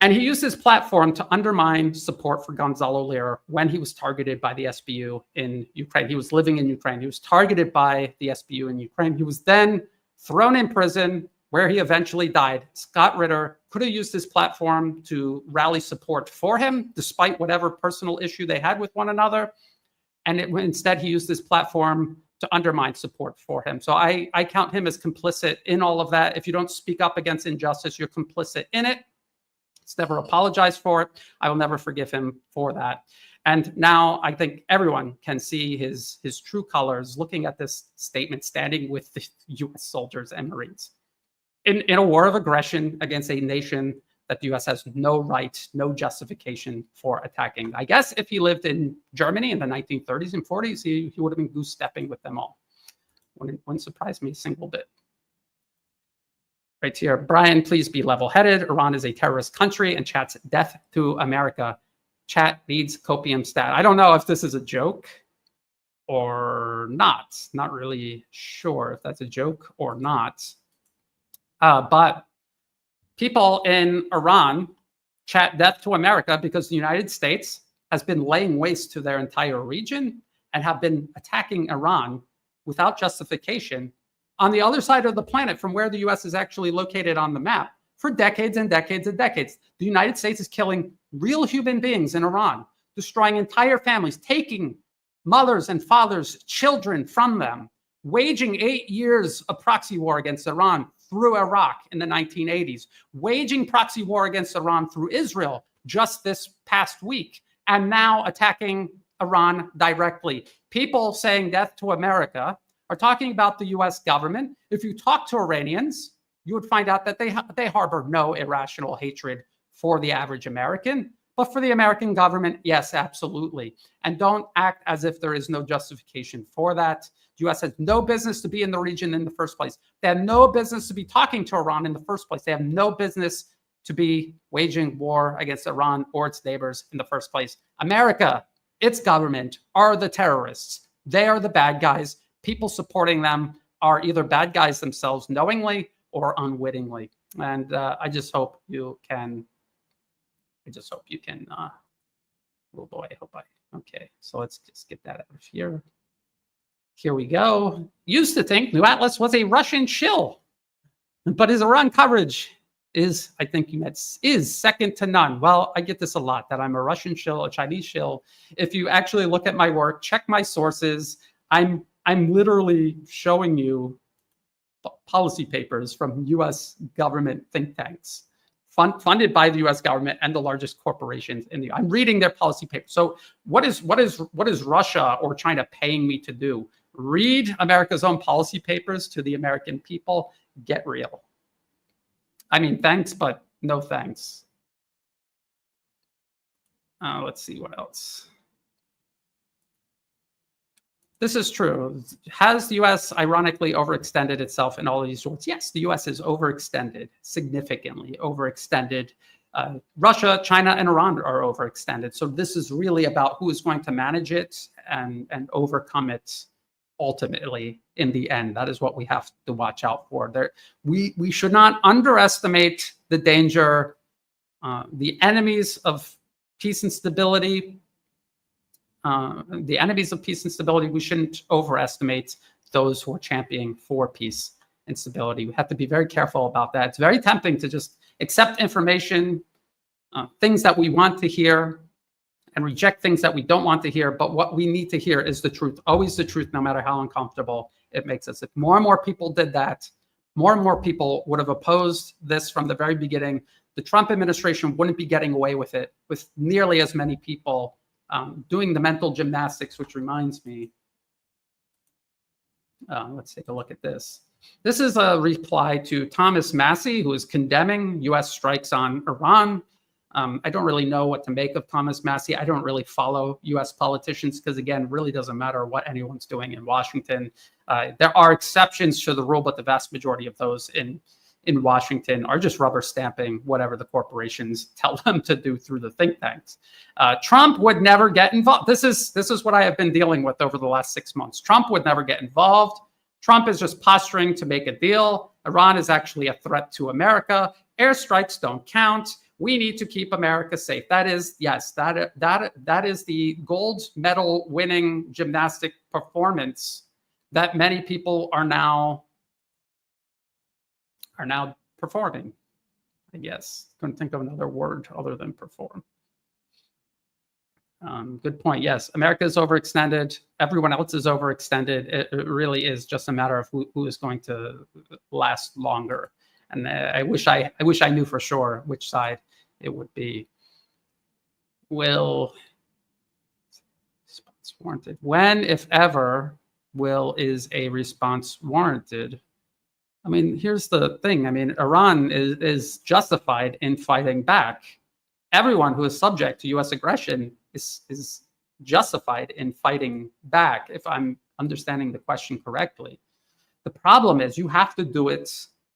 And he used his platform to undermine support for Gonzalo Lira when he was targeted by the SBU in Ukraine. He was living in Ukraine. He was targeted by the SBU in Ukraine. He was then thrown in prison, where he eventually died. Scott Ritter could have used his platform to rally support for him, despite whatever personal issue they had with one another. And instead, he used his platform to undermine support for him. So I count him as complicit in all of that. If you don't speak up against injustice, you're complicit in it. He's never apologized for it. I will never forgive him for that. And now I think everyone can see his true colors looking at this statement, standing with the US soldiers and Marines in a war of aggression against a nation that the US has no right, no justification for attacking. I guess if he lived in Germany in the 1930s and 40s, he would have been goose-stepping with them all. Wouldn't surprise me a single bit. Right here, Brian, please be level-headed. Iran is a terrorist country and chats death to America. Chat needs copium stat. I don't know if this is a joke or not. Not really sure if that's a joke or not. But people in Iran chat death to America because the United States has been laying waste to their entire region and have been attacking Iran without justification on the other side of the planet from where the US is actually located on the map for decades and decades and decades. The United States is killing real human beings in Iran, destroying entire families, taking mothers and fathers, children from them, waging 8 years of proxy war against Iran through Iraq in the 1980s, waging proxy war against Iran through Israel just this past week, and now attacking Iran directly. People saying death to America are talking about the US government. If you talk to Iranians, you would find out that they harbor no irrational hatred for the average American. But for the American government, yes, absolutely. And don't act as if there is no justification for that. The US has no business to be in the region in the first place. They have no business to be talking to Iran in the first place. They have no business to be waging war against Iran or its neighbors in the first place. America, its government, are the terrorists. They are the bad guys. People supporting them are either bad guys themselves knowingly or unwittingly. And I just hope you can, oh boy, okay, so let's just get that out of here. Here we go. Used to think New Atlas was a Russian shill, but his Iran coverage I think you meant is second to none. Well, I get this a lot, that I'm a Russian shill, a Chinese shill. If you actually look at my work, check my sources, I'm literally showing you policy papers from US government think tanks, funded by the US government and the largest corporations in the. I'm reading their policy papers. So what is Russia or China paying me to do? Read America's own policy papers to the American people. Get real. I mean, thanks, but no thanks. Let's see what else. This is true. Has the US ironically overextended itself in all of these sorts? Yes, the US is overextended, significantly overextended. Russia, China, and Iran are overextended. So this is really about who is going to manage it and overcome it ultimately in the end. That is what we have to watch out for. We should not underestimate the danger. The enemies of peace and stability, we shouldn't overestimate those who are championing for peace and stability. We have to be very careful about that. It's very tempting to just accept information, things that we want to hear, and reject things that we don't want to hear. But what we need to hear is the truth, always the truth, no matter how uncomfortable it makes us. If more and more people did that, more and more people would have opposed this from the very beginning. The Trump administration wouldn't be getting away with it with nearly as many people doing the mental gymnastics, which reminds me, let's take a look at this. This is a reply to Thomas Massie, who is condemning US strikes on Iran. I don't really know what to make of Thomas Massie. I don't really follow US politicians because, again, it really doesn't matter what anyone's doing in Washington. There are exceptions to the rule, but the vast majority of those in Washington are just rubber stamping whatever the corporations tell them to do through the think tanks. Trump would never get involved. This is what I have been dealing with over the last 6 months. Trump would never get involved. Trump is just posturing to make a deal. Iran is actually a threat to America. Airstrikes don't count. We need to keep America safe. That is, yes, that is the gold medal winning gymnastic performance that many people are now performing. I guess couldn't think of another word other than perform. Good point. Yes, America is overextended. Everyone else is overextended. It really is just a matter of who is going to last longer. And I wish I knew for sure which side it would be. Will response warranted? When, if ever, is a response warranted? I mean, here's the thing. I mean, Iran is justified in fighting back. Everyone who is subject to U.S. aggression is justified in fighting back, if I'm understanding the question correctly. The problem is you have to do it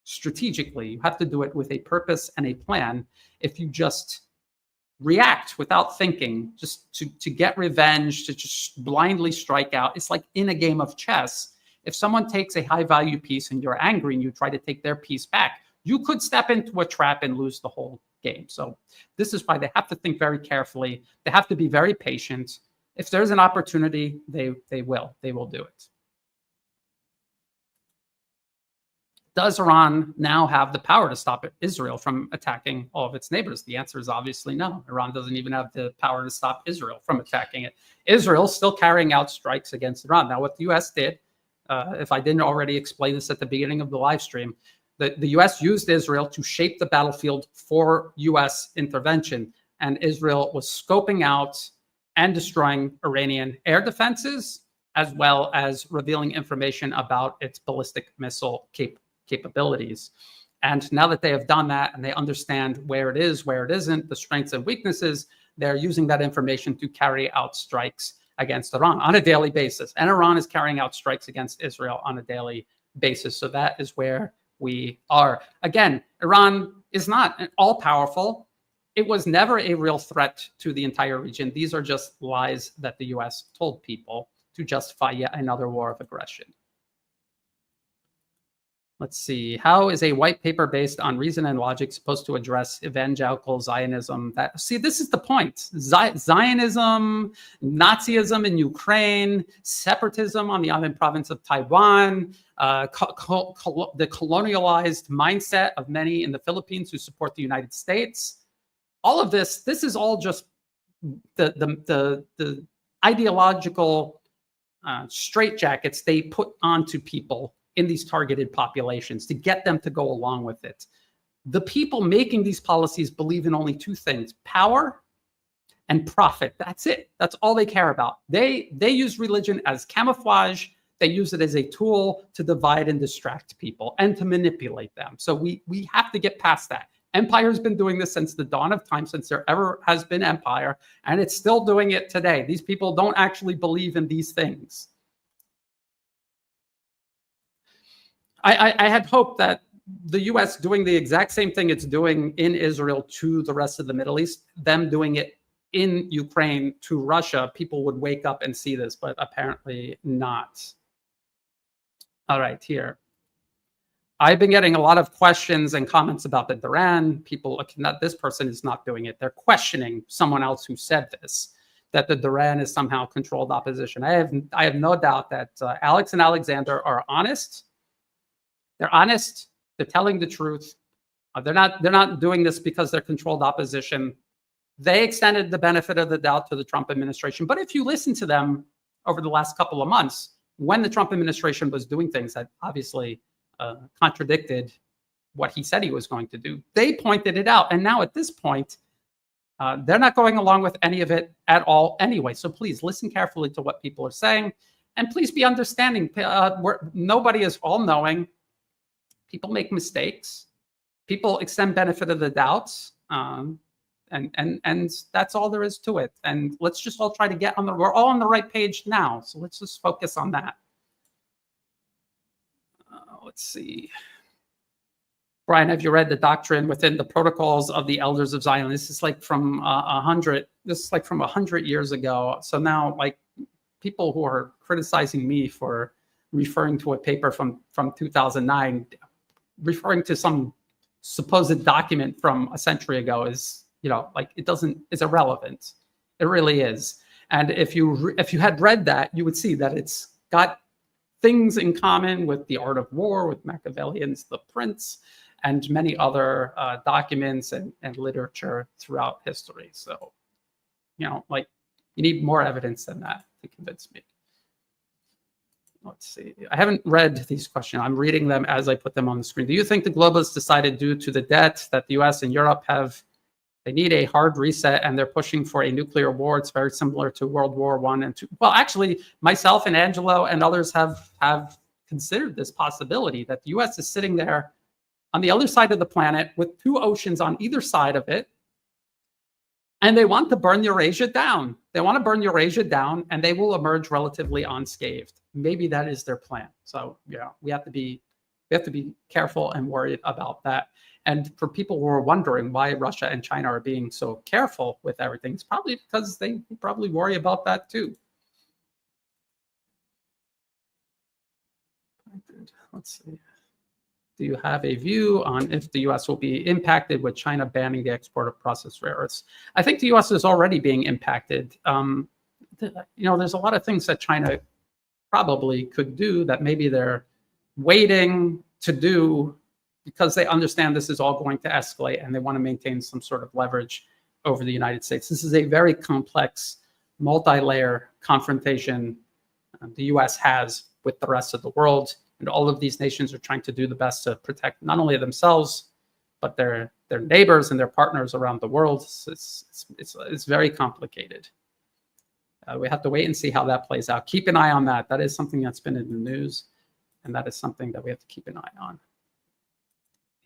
strategically. You have to do it with a purpose and a plan. If you just react without thinking, just to get revenge, to just blindly strike out, it's like in a game of chess. If someone takes a high-value piece and you're angry and you try to take their piece back, you could step into a trap and lose the whole game. So this is why they have to think very carefully. They have to be very patient. If there's an opportunity, they will do it. Does Iran now have the power to stop Israel from attacking all of its neighbors? The answer is obviously no. Iran doesn't even have the power to stop Israel from attacking it. Israel's still carrying out strikes against Iran. Now, what the U.S. did, if I didn't already explain this at the beginning of the live stream, the U.S. used Israel to shape the battlefield for U.S. intervention. And Israel was scoping out and destroying Iranian air defenses, as well as revealing information about its ballistic missile capabilities. And now that they have done that and they understand where it is, where it isn't, the strengths and weaknesses, they're using that information to carry out strikes against Iran on a daily basis. And Iran is carrying out strikes against Israel on a daily basis. So that is where we are. Again, Iran is not all-powerful. It was never a real threat to the entire region. These are just lies that the U.S. told people to justify yet another war of aggression. Let's see. How is a white paper based on reason and logic supposed to address evangelical Zionism? See, this is the point. Zionism, Nazism in Ukraine, separatism on the island province of Taiwan, the colonialized mindset of many in the Philippines who support the United States. All of this is all just the ideological straitjackets they put onto people in these targeted populations to get them to go along with it. The people making these policies believe in only two things: power and profit. That's it. That's all they care about. They use religion as camouflage. They use it as a tool to divide and distract people and to manipulate them. So we have to get past that. Empire's been doing this since the dawn of time, since there ever has been empire, and it's still doing it today. These people don't actually believe in these things. I had hoped that the US doing the exact same thing it's doing in Israel to the rest of the Middle East, them doing it in Ukraine to Russia, people would wake up and see this, but apparently not. All right, here. I've been getting a lot of questions and comments about the Duran. People, this person is not doing it. They're questioning someone else who said this, that the Duran is somehow controlled opposition. I have no doubt that Alex and Alexander are honest. They're honest. They're telling the truth. They're not doing this because they're controlled opposition. They extended the benefit of the doubt to the Trump administration. But if you listen to them over the last couple of months, when the Trump administration was doing things that obviously contradicted what he said he was going to do, they pointed it out. And now at this point, they're not going along with any of it at all anyway. So please listen carefully to what people are saying. And please be understanding. Nobody is all-knowing. People make mistakes. People extend benefit of the doubts. And that's all there is to it. And let's just all try to get on we're all on the right page now. So let's just focus on that. Let's see. Brian, have you read the doctrine within the protocols of the elders of Zion? This is like from 100 years ago. So now, like, people who are criticizing me for referring to a paper from 2009, referring to some supposed document from a century ago is, like, it's irrelevant. It really is. And if you had read that, you would see that it's got things in common with The Art of War, with Machiavellian's The Prince, and many other documents and literature throughout history. So, like, you need more evidence than that to convince me. Let's see. I haven't read these questions. I'm reading them as I put them on the screen. Do you think the globalists decided, due to the debt that the US and Europe have, they need a hard reset and they're pushing for a nuclear war? It's very similar to World War I and II. Well, actually, myself and Angelo and others have considered this possibility, that the US is sitting there on the other side of the planet with two oceans on either side of it, and they want to burn Eurasia down. They want to burn Eurasia down, and they will emerge relatively unscathed. Maybe that is their plan. So, we have to be careful and worried about that. And for people who are wondering why Russia and China are being so careful with everything, it's probably because they probably worry about that too. Let's see. Do you have a view on if the U.S. will be impacted with China banning the export of processed rare earths? I think the U.S. is already being impacted. There's a lot of things that China probably could do that maybe they're waiting to do because they understand this is all going to escalate and they want to maintain some sort of leverage over the United States. This is a very complex, multi-layer confrontation the U.S. has with the rest of the world. And all of these nations are trying to do the best to protect not only themselves, but their neighbors and their partners around the world. It's very complicated. We have to wait and see how that plays out. Keep an eye on that. That is something that's been in the news, and that is something that we have to keep an eye on.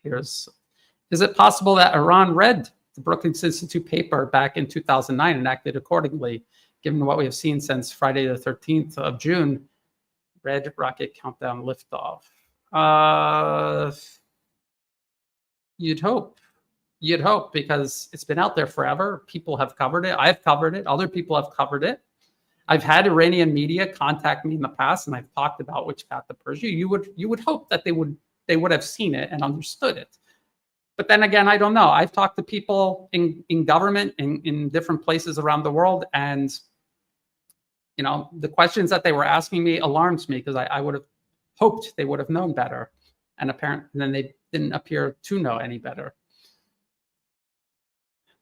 Is it possible that Iran read the Brookings Institute paper back in 2009 and acted accordingly, given what we have seen since Friday the 13th of June? Red rocket countdown liftoff. You'd hope, because it's been out there forever. People have covered it. I've covered it. Other people have covered it. I've had Iranian media contact me in the past, and I've talked about which path to Persia. You would hope that they would they would have seen it and understood it. But then again, I don't know. I've talked to people in government in different places around the world, and the questions that they were asking me alarms me, because I would have hoped they would have known better, and apparently then they didn't appear to know any better.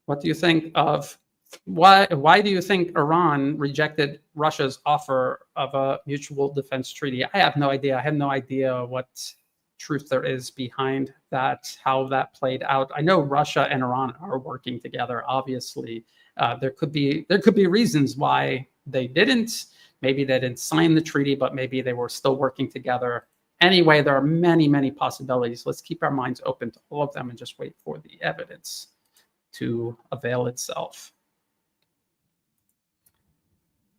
What do you think of why do you think Iran rejected Russia's offer of a mutual defense treaty? I have no idea. I have no idea what truth there is behind that, how that played out. I know Russia and Iran are working together. Obviously, there could be reasons why they didn't. Maybe they didn't sign the treaty, but maybe they were still working together. Anyway, there are many, many possibilities. Let's keep our minds open to all of them and just wait for the evidence to avail itself.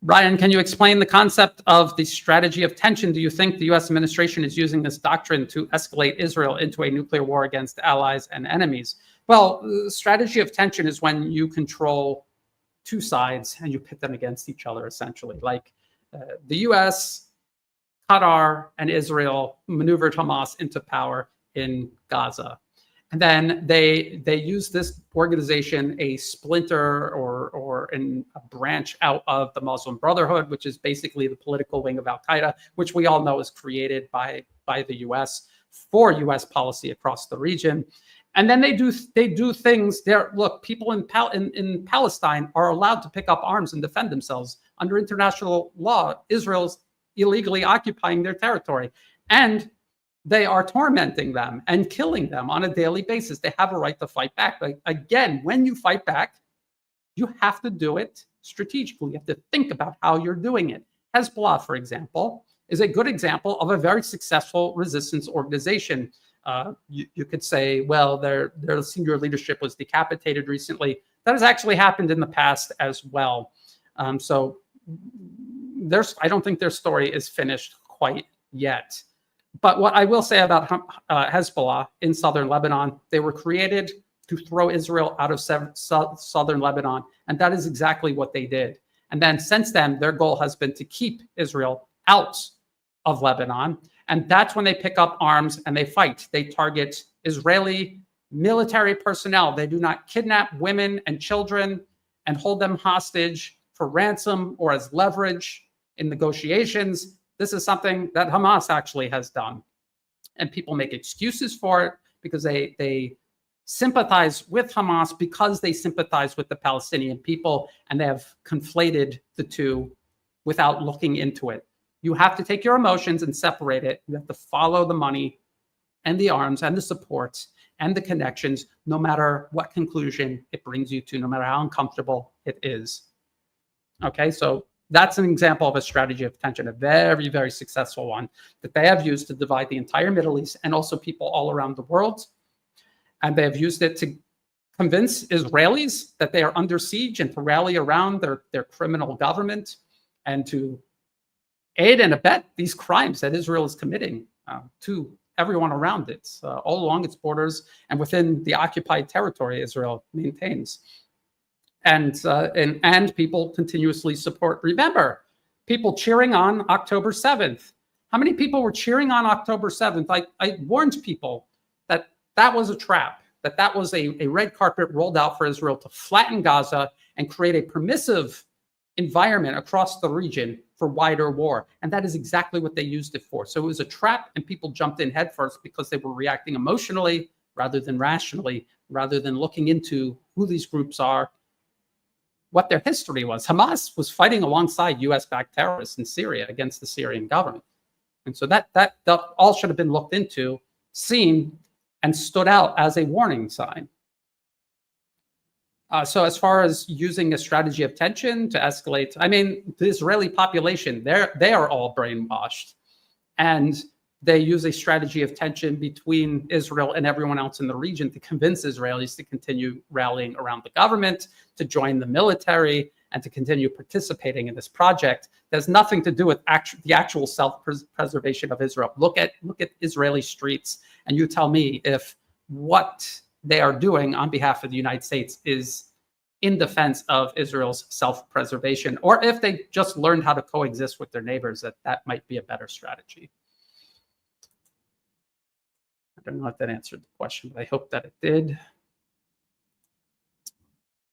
Ryan, can you explain the concept of the strategy of tension? Do you think the US administration is using this doctrine to escalate Israel into a nuclear war against allies and enemies? Well, the strategy of tension is when you control two sides and you pit them against each other, essentially. Like the US, Qatar, and Israel maneuvered Hamas into power in Gaza. And then they use this organization, a splinter or a branch out of the Muslim Brotherhood, which is basically the political wing of Al-Qaeda, which we all know is created by the U.S. for U.S. policy across the region. And then they do things there. Look, people in Palestine are allowed to pick up arms and defend themselves under international law. Israel's illegally occupying their territory, and they are tormenting them and killing them on a daily basis. They have a right to fight back. But again, when you fight back, you have to do it strategically. You have to think about how you're doing it. Hezbollah, for example, is a good example of a very successful resistance organization. You could say, well, their senior leadership was decapitated recently. That has actually happened in the past as well. So I don't think their story is finished quite yet. But what I will say about Hezbollah in southern Lebanon, they were created to throw Israel out of southern Lebanon. And that is exactly what they did. And then since then, their goal has been to keep Israel out of Lebanon. And that's when they pick up arms and they fight. They target Israeli military personnel. They do not kidnap women and children and hold them hostage for ransom or as leverage in negotiations. This is something that Hamas actually has done. And people make excuses for it because they sympathize with Hamas because they sympathize with the Palestinian people, and they have conflated the two without looking into it. You have to take your emotions and separate it. You have to follow the money and the arms and the support and the connections, no matter what conclusion it brings you to, no matter how uncomfortable it is. Okay, so that's an example of a strategy of tension, a very, very successful one that they have used to divide the entire Middle East and also people all around the world. And they have used it to convince Israelis that they are under siege and to rally around their criminal government and to aid and abet these crimes that Israel is committing to everyone around it, all along its borders and within the occupied territory Israel maintains. And people continuously support. Remember, people cheering on October 7th. How many people were cheering on October 7th? I warned people that was a trap, that was a red carpet rolled out for Israel to flatten Gaza and create a permissive environment across the region for wider war. And that is exactly what they used it for. So it was a trap, and people jumped in headfirst because they were reacting emotionally rather than rationally, rather than looking into who these groups are, what their history was. Hamas was fighting alongside US-backed terrorists in Syria against the Syrian government. And so that all should have been looked into, seen, and stood out as a warning sign. So as far as using a strategy of tension to escalate, I mean, the Israeli population, they are all brainwashed. And they use a strategy of tension between Israel and everyone else in the region to convince Israelis to continue rallying around the government, to join the military, and to continue participating in this project. There's nothing to do with the actual self-preservation of Israel. Look at Israeli streets, and you tell me if what they are doing on behalf of the United States is in defense of Israel's self-preservation, or if they just learned how to coexist with their neighbors, that might be a better strategy. I don't know if that answered the question, but I hope that it did.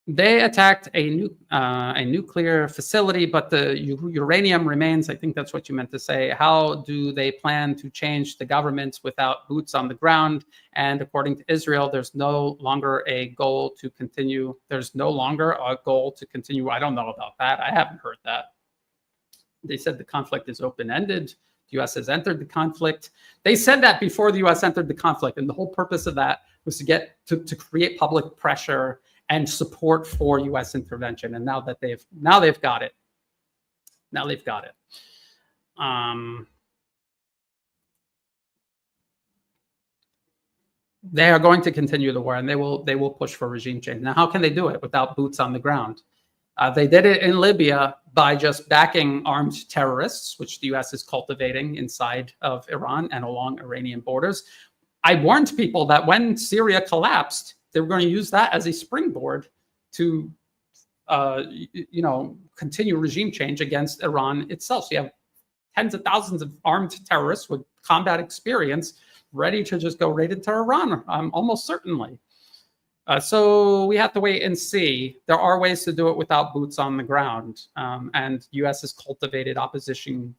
They attacked a nuclear facility, but the uranium remains. I think that's what you meant to say. How do they plan to change the governments without boots on the ground? And according to Israel, there's no longer a goal to continue. There's no longer a goal to continue. I don't know about that. I haven't heard that. They said the conflict is open-ended. The U.S. has entered the conflict. They said that before the U.S. entered the conflict, and the whole purpose of that was to get to create public pressure and support for U.S. intervention. And now they've got it. Now they've got it. They are going to continue the war, and they will push for regime change. Now, how can they do it without boots on the ground? They did it in Libya by just backing armed terrorists, which the U.S. is cultivating inside of Iran and along Iranian borders. I warned people that when Syria collapsed, they were going to use that as a springboard to, continue regime change against Iran itself. So you have tens of thousands of armed terrorists with combat experience ready to just go right into Iran, almost certainly. So we have to wait and see. There are ways to do it without boots on the ground, and U.S. has cultivated opposition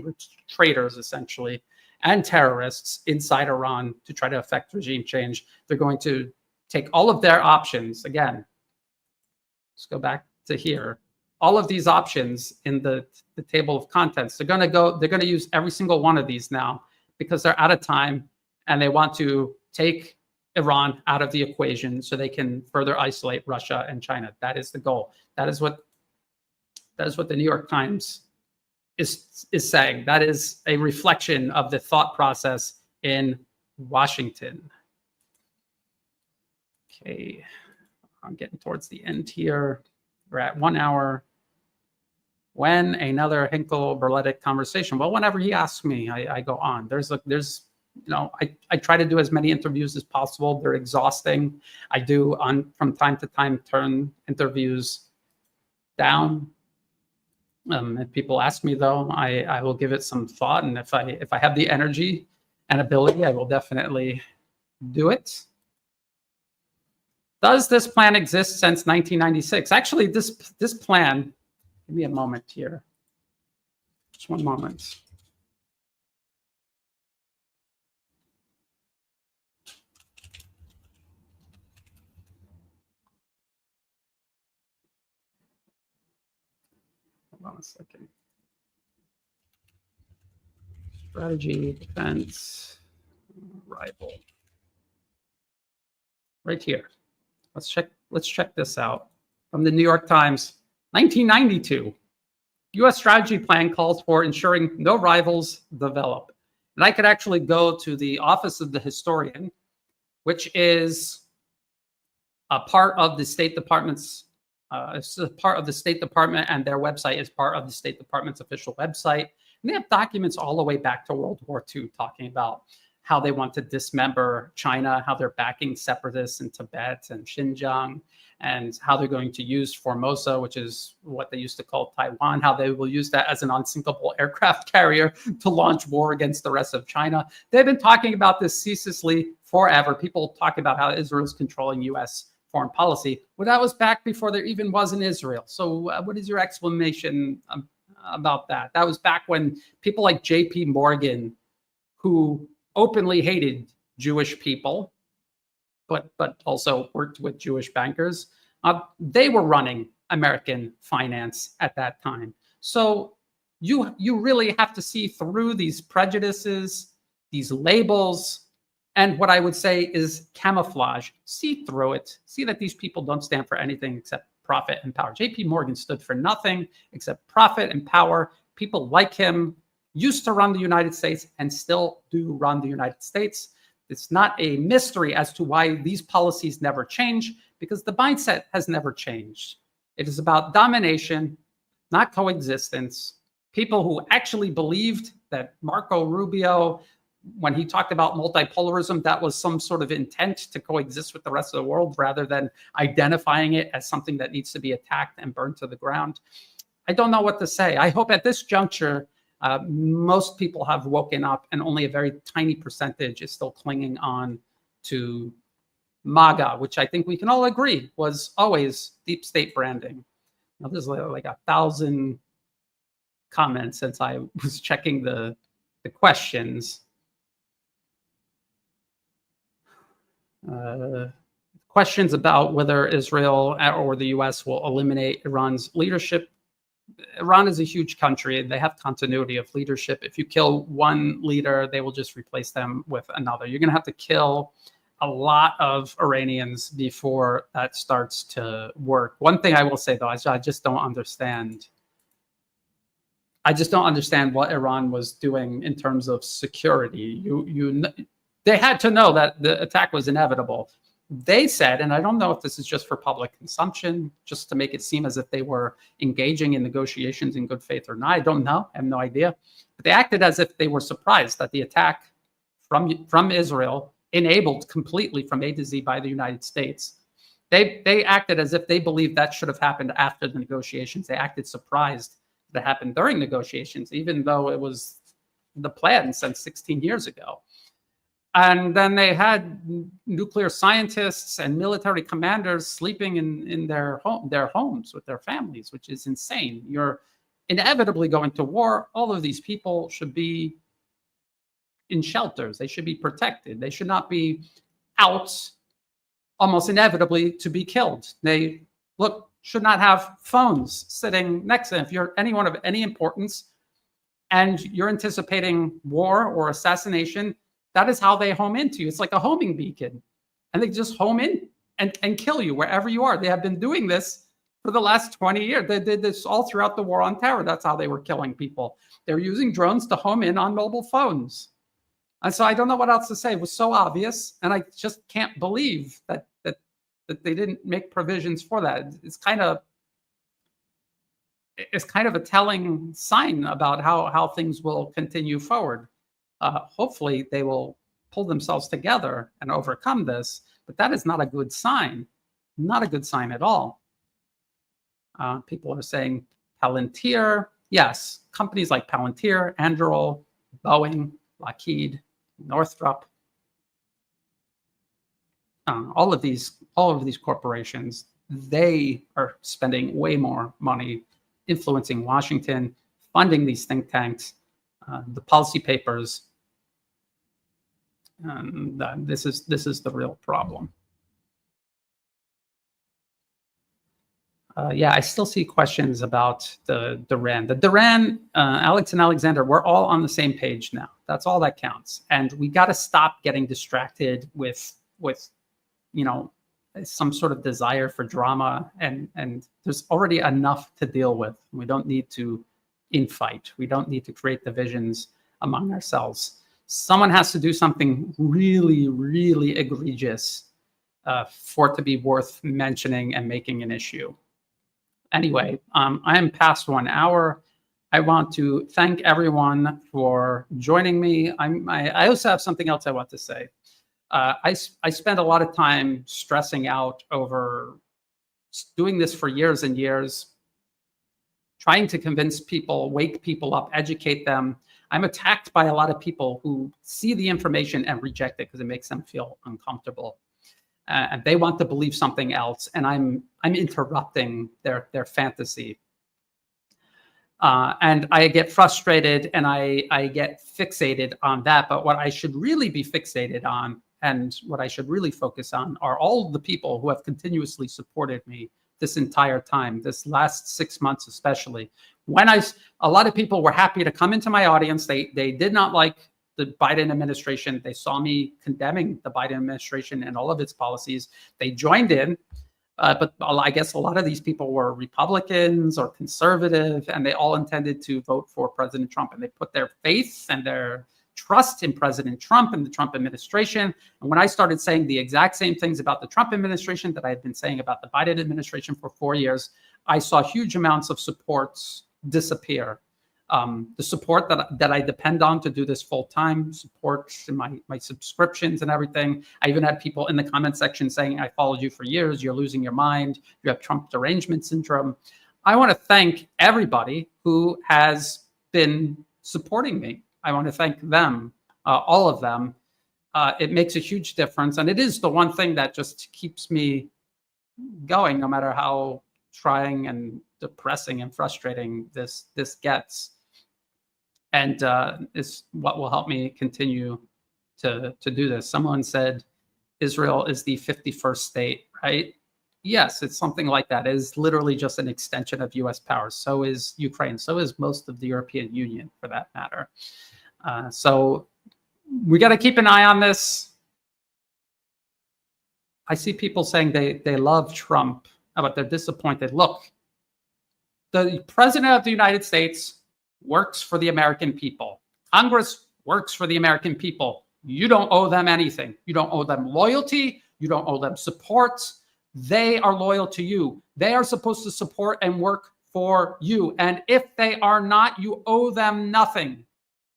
groups, traitors essentially, and terrorists inside Iran to try to affect regime change. They're going to take all of their options. Again, let's go back to here. All of these options in the table of contents, they're going to use every single one of these now because they're out of time and they want to take Iran out of the equation so they can further isolate Russia and China. That is the goal. That is what the New York Times is saying. That is a reflection of the thought process in Washington. Okay, I'm getting towards the end here. We're at 1 hour. When another Hinkle-Berletic conversation? Well, whenever he asks me, I go on. I try to do as many interviews as possible. They're exhausting. I do from time to time turn interviews down. If people ask me, though, I will give it some thought, and if I have the energy and ability, I will definitely do it. Does this plan exist since 1996? Actually, this plan. Give me a moment here. Just one moment. Hold on a second. Strategy, defense, rival. Right here. Let's check this out. From the New York Times, 1992. U.S. strategy plan calls for ensuring no rivals develop. And I could actually go to the Office of the Historian, which is a part of the State Department's it's a part of the State Department, and their website is part of the State Department's official website. And they have documents all the way back to World War II talking about how they want to dismember China, how they're backing separatists in Tibet and Xinjiang, and how they're going to use Formosa, which is what they used to call Taiwan, how they will use that as an unsinkable aircraft carrier to launch war against the rest of China. They've been talking about this ceaselessly forever. People talk about how Israel's controlling U.S. foreign policy. Well, that was back before there even was an Israel. So what is your explanation about that? That was back when people like J.P. Morgan, who openly hated Jewish people, but also worked with Jewish bankers, they were running American finance at that time. So you really have to see through these prejudices, these labels, and what I would say is camouflage. See through it. See that these people don't stand for anything except profit and power. J.P. Morgan stood for nothing except profit and power. People like him used to run the United States and still do run the United States. It's not a mystery as to why these policies never change, because the mindset has never changed. It is about domination, not coexistence. People who actually believed that Marco Rubio, when he talked about multipolarism, that was some sort of intent to coexist with the rest of the world rather than identifying it as something that needs to be attacked and burned to the ground. I don't know what to say. I hope at this juncture, Most people have woken up, and only a very tiny percentage is still clinging on to MAGA, which I think we can all agree was always deep state branding. Now, there's like 1,000 comments since I was checking the questions. Questions about whether Israel or the US will eliminate Iran's leadership. Iran is a huge country. They have continuity of leadership. If you kill one leader, they will just replace them with another. You're going to have to kill a lot of Iranians before that starts to work. One thing I will say, though, I just don't understand. I just don't understand what Iran was doing in terms of security. They had to know that the attack was inevitable. They said, and I don't know if this is just for public consumption, just to make it seem as if they were engaging in negotiations in good faith or not. I don't know. I have no idea. But they acted as if they were surprised that the attack from Israel, enabled completely from A to Z by the United States, they acted as if they believed that should have happened after the negotiations. They acted surprised that it happened during negotiations, even though it was the plan since 16 years ago. And then they had nuclear scientists and military commanders sleeping in their homes with their families, which is insane. You're inevitably going to war. All of these people should be in shelters. They should be protected. They should not be out almost inevitably to be killed. They should not have phones sitting next to them. If you're anyone of any importance and you're anticipating war or assassination, that is how they home into you. It's like a homing beacon. And they just home in and kill you wherever you are. They have been doing this for the last 20 years. They did this all throughout the war on terror. That's how they were killing people. They're using drones to home in on mobile phones. And so I don't know what else to say. It was so obvious. And I just can't believe that they didn't make provisions for that. It's kind of a telling sign about how things will continue forward. Hopefully they will pull themselves together and overcome this, but that is not a good sign. Not a good sign at all. People are saying Palantir. Yes, companies like Palantir, Anduril, Boeing, Lockheed, Northrop. All of these corporations, they are spending way more money influencing Washington, funding these think tanks, the policy papers. This is the real problem. Yeah, I still see questions about the Duran. The Duran, Alex and Alexander, we're all on the same page now. That's all that counts. And we got to stop getting distracted with some sort of desire for drama. And there's already enough to deal with. We don't need to infight. We don't need to create divisions among ourselves. Someone has to do something really, really egregious for it to be worth mentioning and making an issue. Anyway, I am past 1 hour. I want to thank everyone for joining me. I also have something else I want to say. I spent a lot of time stressing out over doing this for years and years, trying to convince people, wake people up, educate them. I'm attacked by a lot of people who see the information and reject it because it makes them feel uncomfortable. And they want to believe something else, and I'm interrupting their fantasy. And I get frustrated and I get fixated on that. But what I should really be fixated on and what I should really focus on are all the people who have continuously supported me this entire time, this last 6 months especially. When a lot of people were happy to come into my audience. They did not like the Biden administration. They saw me condemning the Biden administration and all of its policies. They joined in, but I guess a lot of these people were Republicans or conservative, and they all intended to vote for President Trump. And they put their faith and their trust in President Trump and the Trump administration. And when I started saying the exact same things about the Trump administration that I had been saying about the Biden administration for 4 years, I saw huge amounts of supports disappear. The support that I depend on to do this full time, support in my subscriptions and everything. I even had people in the comment section saying, I followed you for years, you're losing your mind, you have Trump derangement syndrome. I want to thank everybody who has been supporting me. I want to thank them, all of them. It makes a huge difference. And it is the one thing that just keeps me going, no matter how trying and depressing and frustrating this gets. And is what will help me continue to do this. Someone said Israel is the 51st state, right? Yes, it's something like that. It is literally just an extension of US power. So is Ukraine. So is most of the European Union, for that matter. So we got to keep an eye on this. I see people saying they love Trump, but they're disappointed. Look, the president of the United States works for the American people. Congress works for the American people. You don't owe them anything. You don't owe them loyalty. You don't owe them support. They are loyal to you. They are supposed to support and work for you. And if they are not, you owe them nothing.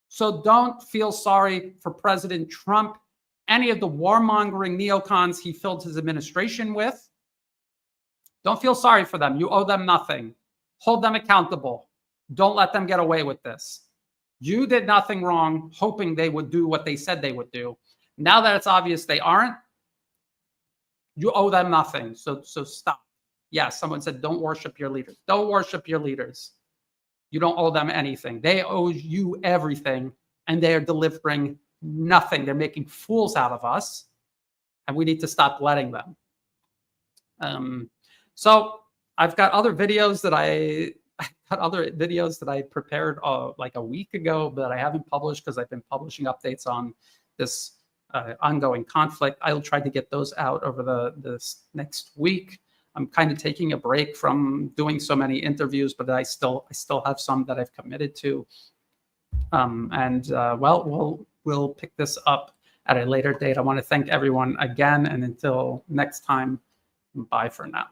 So don't feel sorry for President Trump, any of the warmongering neocons he filled his administration with. Don't feel sorry for them. You owe them nothing. Hold them accountable. Don't let them get away with this. You did nothing wrong, hoping they would do what they said they would do. Now that it's obvious they aren't, you owe them nothing. So stop. Yeah, someone said, don't worship your leaders. Don't worship your leaders. You don't owe them anything. They owe you everything, and they are delivering nothing. They're making fools out of us, and we need to stop letting them. So I've got other videos that I prepared like a week ago, but I haven't published because I've been publishing updates on this ongoing conflict. I'll try to get those out over this next week. I'm kind of taking a break from doing so many interviews, but I still have some that I've committed to. Well, we'll pick this up at a later date. I want to thank everyone again, and until next time, bye for now.